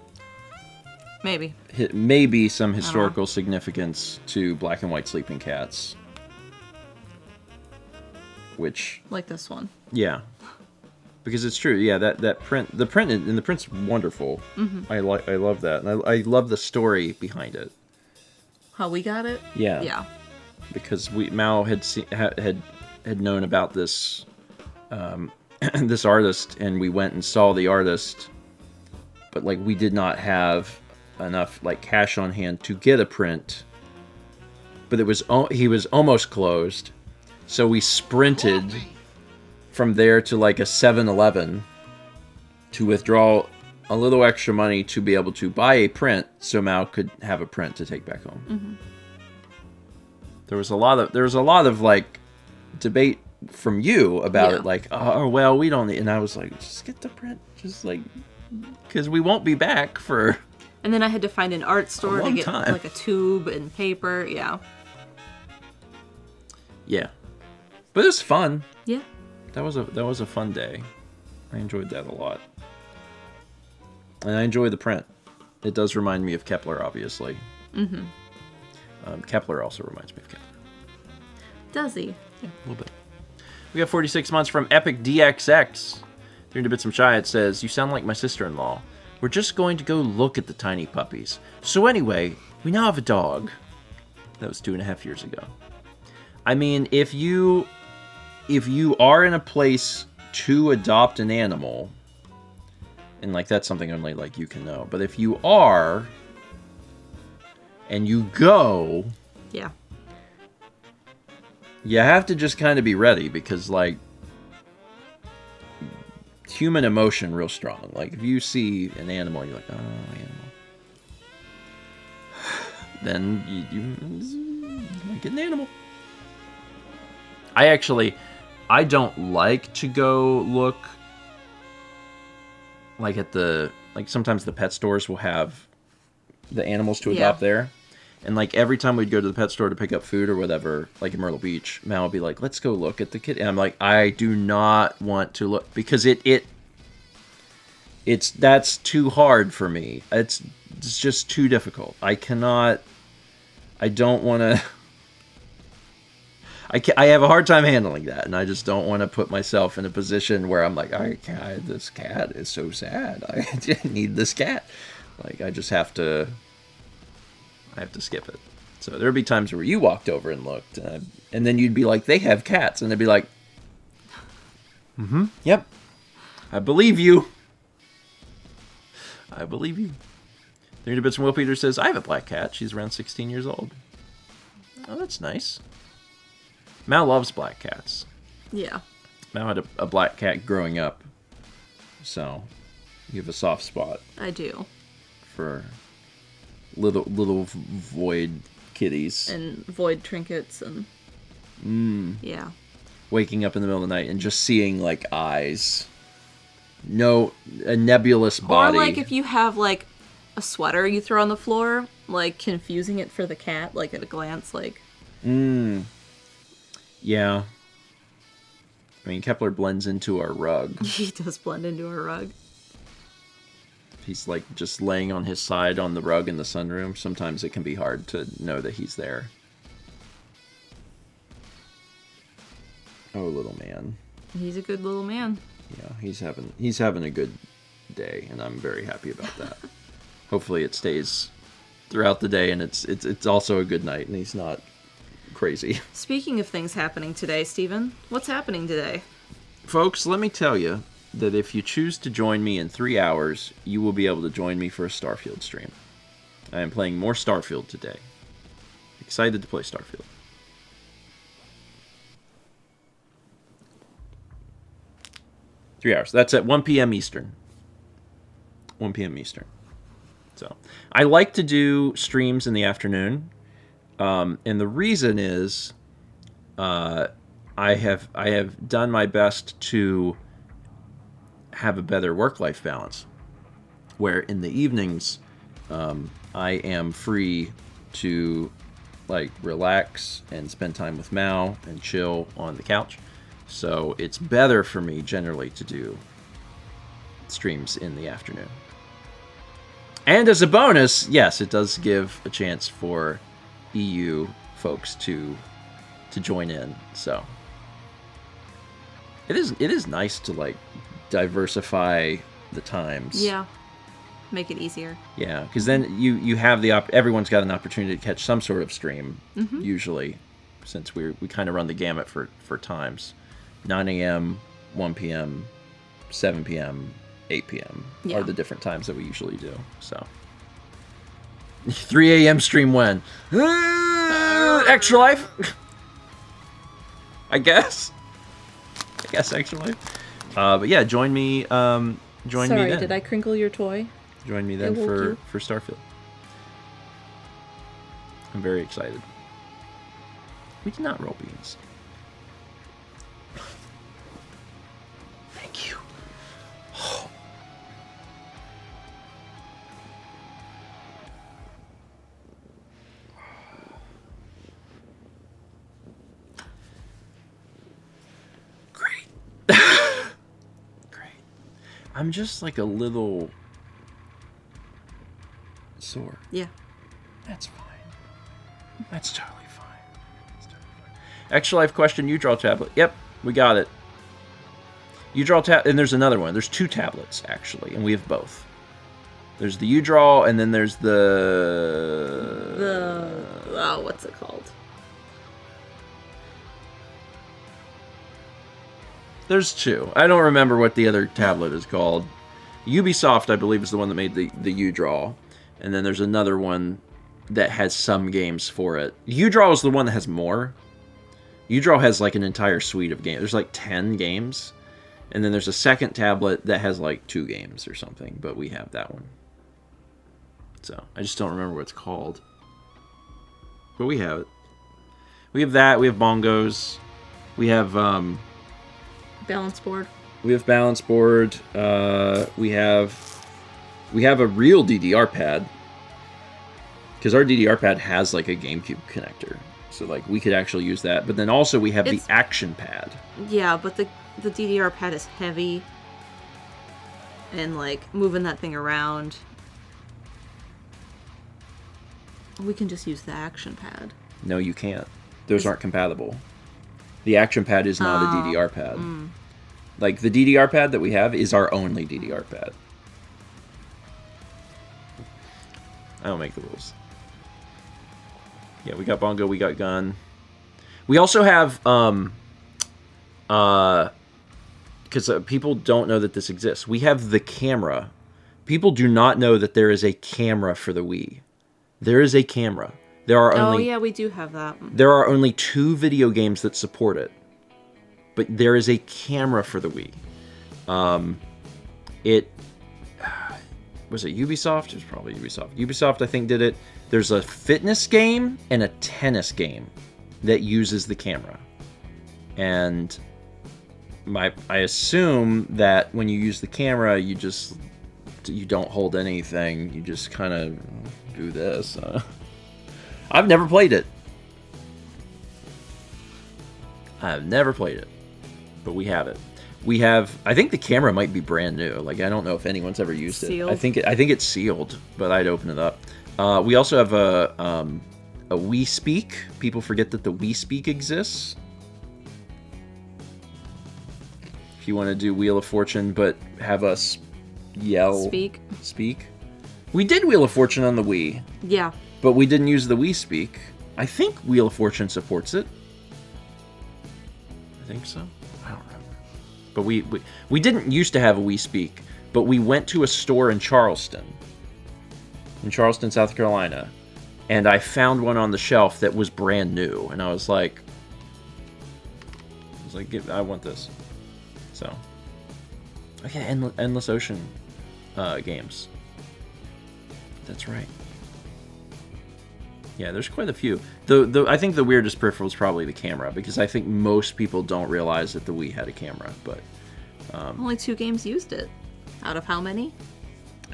Maybe some historical significance to black and white sleeping cats. Which... Like this one. Yeah. Because it's true, yeah. That print, the print's wonderful. I love that, and I love the story behind it. How we got it? Yeah. Yeah. Because Mao had known about this this artist, and we went and saw the artist, but like we did not have enough like cash on hand to get a print. But he was almost closed, so we sprinted from there to like a 7-Eleven to withdraw a little extra money to be able to buy a print, so Mao could have a print to take back home. There was a lot of like debate from you about it, like, oh well, we don't need, and I was like, just get the print, just like, because we won't be back for. And then I had to find an art store to get time. like a tube and paper. Yeah. Yeah, but it was fun. Yeah. That was a fun day. I enjoyed that a lot, and I enjoy the print. It does remind me of Kepler, obviously. Kepler also reminds me of Kepler. Does he? Yeah, a little bit. We got 46 months from Epic DXX. 300 bits from Shy. It says, "You sound like my sister-in-law. We're just going to go look at the tiny puppies. So anyway, we now have a dog." That was 2.5 years ago. I mean, if you are in a place to adopt an animal, and like that's something only like you can know, but if you are and you go, Yeah. you have to just kind of be ready, because like human emotion real strong. Like if you see an animal and you're like, oh, animal, then you get an animal. I don't like to go look like at like sometimes the pet stores will have the animals to adopt there. And like every time we'd go to the pet store to pick up food or whatever, like in Myrtle Beach, Mal would be like, let's go look at the kid. And I'm like, I do not want to look, because that's too hard for me. It's just too difficult. I don't want to. I have a hard time handling that, and I just don't want to put myself in a position where I'm like, this cat is so sad. I need this cat. Like, I just have to skip it. So there'd be times where you walked over and looked, and then you'd be like, they have cats, and they'd be like, yep, I believe you. I believe you. 300 bits from Will Peter says, I have a black cat. She's around 16 years old. Oh, that's nice. Mal loves black cats. Yeah. Mal had a black cat growing up, so you have a soft spot. I do. For little void kitties. And void trinkets and... Yeah. Waking up in the middle of the night and just seeing, like, eyes. A nebulous body. Or, like, if you have, like, a sweater you throw on the floor, like, confusing it for the cat, like, at a glance, like... Yeah. I mean, Kepler blends into our rug. He does blend into our rug. He's like just laying on his side on the rug in the sunroom. Sometimes it can be hard to know that he's there. Oh, little man. He's a good little man. Yeah, he's having a good day, and I'm very happy about that. Hopefully it stays throughout the day, and it's also a good night, and he's not crazy. Speaking of things happening today, Stephen, what's happening today? Folks, let me tell you that if you choose to join me in 3 hours, you will be able to join me for a Starfield stream. I am playing more Starfield today. Excited to play Starfield. Three hours. That's at 1 p.m. Eastern. 1 p.m. Eastern. So, I like to do streams in the afternoon. And the reason is, I have done my best to have a better work-life balance, where in the evenings, I am free to like relax and spend time with Mao and chill on the couch. So it's better for me generally to do streams in the afternoon. And as a bonus, yes, it does give a chance for EU folks to join in. So it is nice to like diversify the times. Yeah. Make it easier. Yeah, because then you have everyone's got an opportunity to catch some sort of stream, usually, since we kind of run the gamut for times. 9 a.m., 1 p.m., 7 p.m., 8 p.m. are the different times that we usually do. So 3 a.m. stream when? Extra Life? I guess Extra Life. But yeah, join me. Join me then. Sorry, did I crinkle your toy? Join me then for Starfield. I'm very excited. We did not roll beans. Thank you. Great. Great. I'm just like a little sore. Yeah. That's fine. That's totally fine. Extra Life question, you draw tablet. Yep, we got it. You draw and there's another one. There's 2 tablets actually, and we have both. There's the U draw, and then there's what's it called? There's 2. I don't remember what the other tablet is called. Ubisoft, I believe, is the one that made the U draw. And then there's another one that has some games for it. U-Draw is the one that has more. U-Draw has like an entire suite of games. There's like 10 games. And then there's a second tablet that has like 2 games or something. But we have that one. So, I just don't remember what it's called. But we have it. We have that. We have bongos. We have... balance board. We have balance board. We have a real DDR pad, because our DDR pad has like a GameCube connector, so like we could actually use that. But then also we have the action pad. Yeah, but the DDR pad is heavy, and like moving that thing around. We can just use the action pad. No, you can't. Those aren't compatible. The action pad is not a DDR pad. Like the DDR pad that we have is our only DDR pad. I don't make the rules. Yeah, we got bongo, we got gun. We also have, because people don't know that this exists. We have the camera. People do not know that there is a camera for the Wii. There is a camera. There are only. Oh yeah, we do have that. There are only 2 video games that support it, but there is a camera for the Wii. Was it Ubisoft? It was probably Ubisoft. Ubisoft, I think, did it. There's a fitness game and a tennis game that uses the camera. And I assume that when you use the camera, you don't hold anything. You just kind of do this. I've never played it. I've never played it. But we have it. We have. I think the camera might be brand new. Like, I don't know if anyone's ever used Sealed. it. I think it's sealed, but I'd open it up. We also have a Wii Speak. People forget that the Wii Speak exists. If you want to do Wheel of Fortune, but have us yell. Speak. We did Wheel of Fortune on the Wii. Yeah. But we didn't use the Wii Speak. I think Wheel of Fortune supports it. I think so. I don't remember. But we didn't used to have a Wii Speak, but we went to a store in Charleston, South Carolina, and I found one on the shelf that was brand new, and I was like, I want this. So, okay, Endless Ocean games. That's right. Yeah, there's quite a few. I think the weirdest peripheral is probably the camera, because I think most people don't realize that the Wii had a camera, but... Only 2 games used it. Out of how many?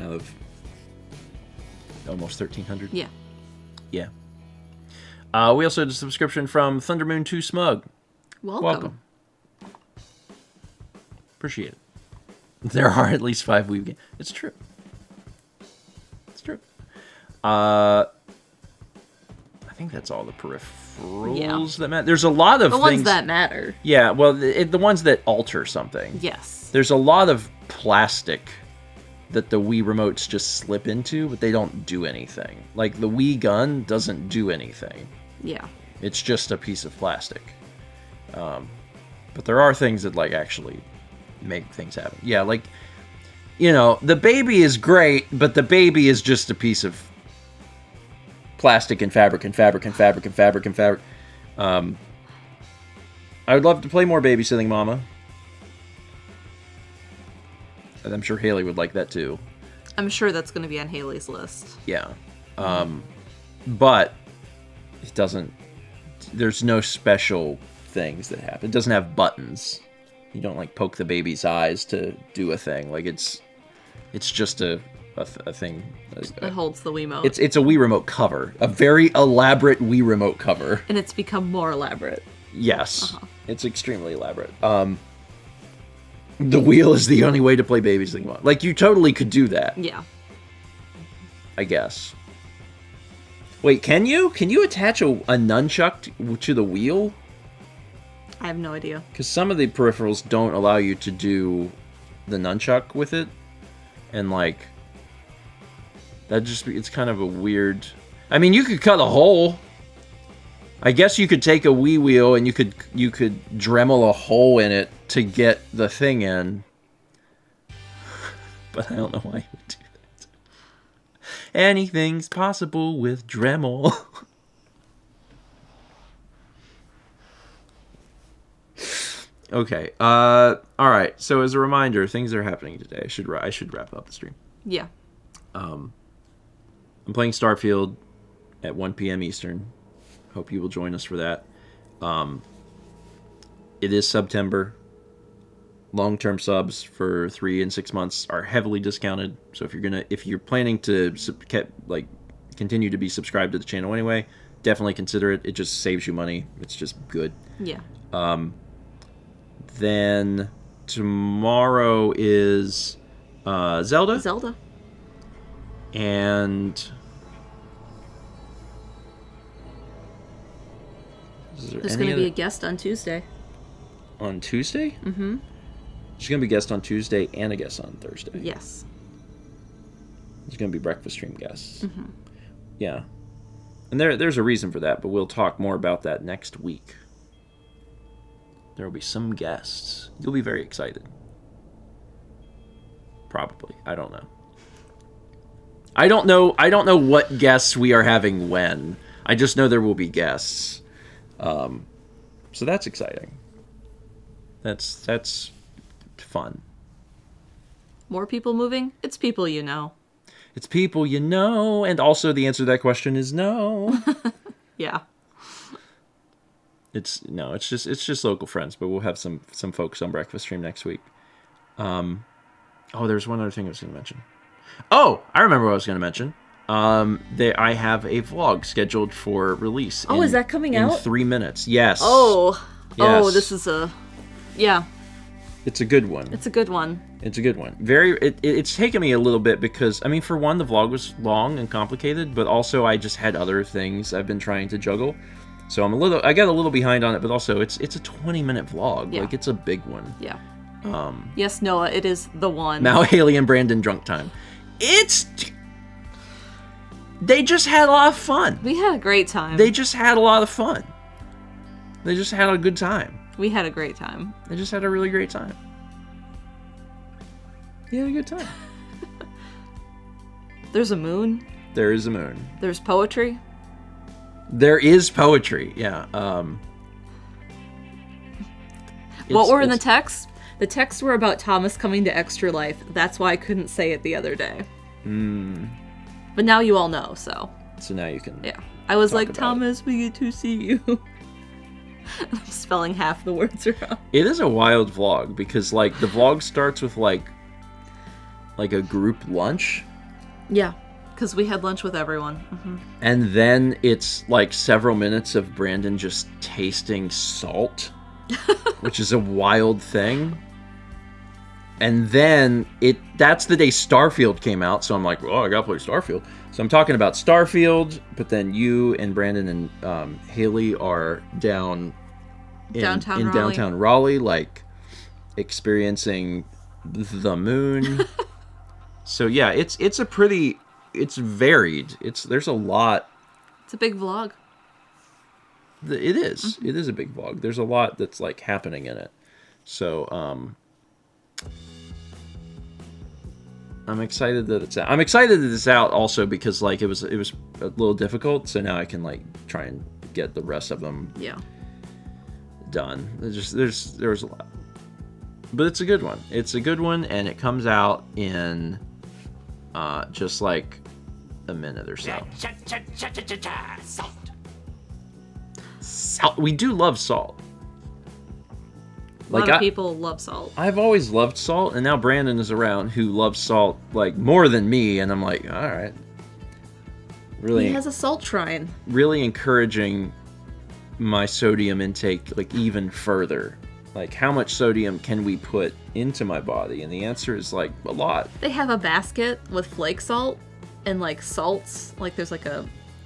Out of almost 1,300? Yeah. Yeah. We also had a subscription from Thundermoon 2 Smug. Welcome. Appreciate it. There are at least 5 Wii games. It's true. It's true. I think that's all the peripherals that matter. There's a lot of The things ones that matter. Yeah, well, the ones that alter something. Yes. There's a lot of plastic that the Wii remotes just slip into, but they don't do anything. Like, the Wii gun doesn't do anything. Yeah. It's just a piece of plastic. But there are things that, like, actually make things happen. Yeah, like, you know, the baby is great, but the baby is just a piece of plastic and fabric and fabric and fabric and fabric and fabric. I would love to play more Babysitting Mama. And I'm sure Haley would like that too. I'm sure that's going to be on Haley's list. Yeah. But it doesn't... There's no special things that happen. It doesn't have buttons. You don't, like, poke the baby's eyes to do a thing. Like, it's just a thing. It holds the Wiimote. It's a Wii Remote cover. A very elaborate Wii Remote cover. And it's become more elaborate. Yes. It's extremely elaborate. The wheel is the only way to play Babysitting Mama. Like, you totally could do that. Yeah. I guess. Wait, can you? Can you attach a nunchuck to the wheel? I have no idea. Because some of the peripherals don't allow you to do the nunchuck with it. And, like, it's kind of a weird... I mean, you could cut a hole. I guess you could take a Wii wheel and you could Dremel a hole in it to get the thing in. But I don't know why you would do that. Anything's possible with Dremel. Okay. All right. So as a reminder, things are happening today. I should wrap up the stream. Yeah. I'm playing Starfield at 1 p.m. Eastern. Hope you will join us for that. It is September. Long-term subs for 3 and 6 months are heavily discounted. So if you're planning to continue to be subscribed to the channel anyway, definitely consider it. It just saves you money. It's just good. Yeah. Then tomorrow is Zelda. Zelda. And There's going to be a guest on Tuesday. On Tuesday? Mm-hmm. There's going to be a guest on Tuesday and a guest on Thursday. Yes. There's going to be breakfast stream guests. Mm-hmm. Yeah. And there's a reason for that, but we'll talk more about that next week. There will be some guests. You'll be very excited. Probably. I don't know. I don't know what guests we are having when. I just know there will be guests. So that's exciting. That's fun. More people moving? It's people you know. It's people you know, and also the answer to that question is no. Yeah. It's just local friends, but we'll have some folks on breakfast stream next week. There's one other thing I was going to mention. Oh, I remember what I was going to mention. I have a vlog scheduled for release. Is that coming out? In 3 minutes. Yes. Oh. Yes. Oh, this is yeah. It's a good one. It's a good one. It's a good one. It's taken me a little bit because, I mean, for one, the vlog was long and complicated, but also I just had other things I've been trying to juggle. So I got a little behind on it, but also it's a 20-minute vlog. Yeah. Like, it's a big one. Yeah. Yes, Noah, it is the one. Now Haley and Brandon drunk time. They just had a lot of fun. We had a great time. They just had a lot of fun. They just had a good time. We had a great time. They just had a really great time. They had a good time. There's a moon. There is a moon. There's poetry. There is poetry, yeah. What were in the text? The texts were about Thomas coming to Extra Life. That's why I couldn't say it the other day. But now you all know, so. So now you can. Yeah. I was like, about Thomas, we get to see you. I'm spelling half the words wrong. It is a wild vlog because, like, the vlog starts with, like a group lunch. Yeah. Because we had lunch with everyone. Mm-hmm. And then it's, like, several minutes of Brandon just tasting salt, which is a wild thing. And then that's the day Starfield came out, so I'm like, oh, I gotta play Starfield. So I'm talking about Starfield, but then you and Brandon and Haley are down in downtown Raleigh, like experiencing the moon. So yeah, it's varied. There's a lot. It's a big vlog. It is. It is a big vlog. There's a lot that's like happening in it. So I'm excited that it's out. I'm excited that it's out also because like it was a little difficult. So now I can like try and get the rest of them done. There was a lot, but it's a good one. It's a good one, and it comes out in just like a minute or so. Salt. We do love salt. A lot of people love salt. I've always loved salt, and now Brandon is around who loves salt like more than me, and I'm like, all right. Really, he has a salt shrine. Really encouraging my sodium intake like even further. Like, how much sodium can we put into my body? And the answer is like a lot. They have a basket with flake salt and like salts. Like there's like a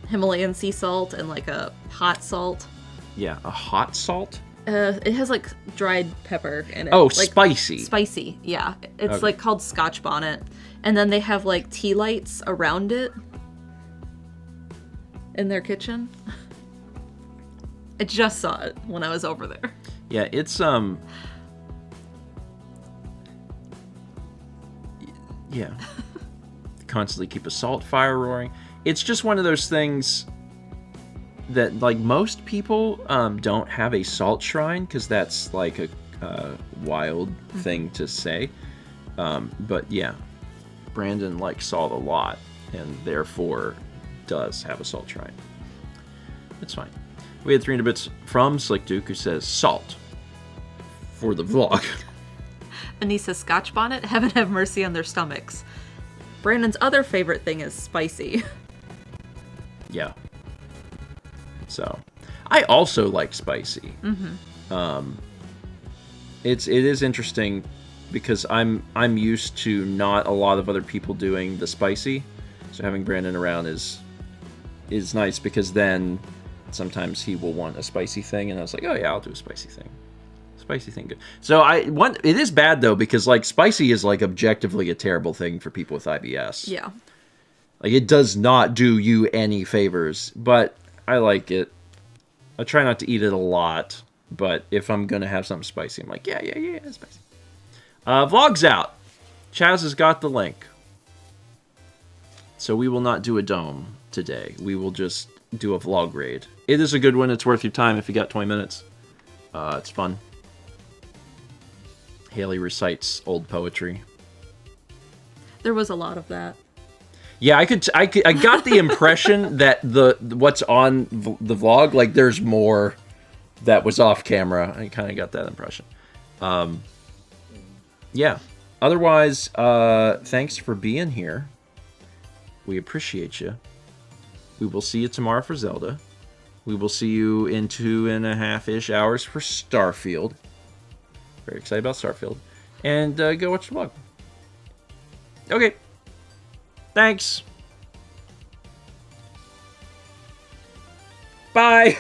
Himalayan sea salt and like a hot salt. Yeah, a hot salt? It has like dried pepper in it. Oh, like, spicy. Spicy, yeah. It's okay. like called Scotch bonnet. And then they have like tea lights around it in their kitchen. I just saw it when I was over there. Yeah, it's yeah. Constantly keep a salt fire roaring. It's just one of those things that like most people don't have a salt shrine because that's like a wild thing to say. But yeah, Brandon likes salt a lot and therefore does have a salt shrine. It's fine. We had 300 bits from Slick Duke who says salt for the vlog. Anissa Scotch bonnet, heaven have mercy on their stomachs. Brandon's other favorite thing is spicy. Yeah. So, I also like spicy. It is interesting because I'm used to not a lot of other people doing the spicy, so having Brandon around is nice because then sometimes he will want a spicy thing, and I was like, oh yeah, I'll do a spicy thing. Spicy thing, good. So it is bad though because like spicy is like objectively a terrible thing for people with IBS. Yeah. Like it does not do you any favors, but I like it. I try not to eat it a lot, but if I'm gonna have something spicy, I'm like, yeah, it's spicy. Vlog's out. Chaz has got the link. So we will not do a dome today. We will just do a vlog raid. It is a good one. It's worth your time if you got 20 minutes. It's fun. Haley recites old poetry. There was a lot of that. Yeah, I got the impression that what's on the vlog, like there's more that was off camera. I kind of got that impression. Yeah. Otherwise, thanks for being here. We appreciate you. We will see you tomorrow for Zelda. We will see you in 2.5-ish hours for Starfield. Very excited about Starfield. And go watch the vlog. Okay. Thanks. Bye.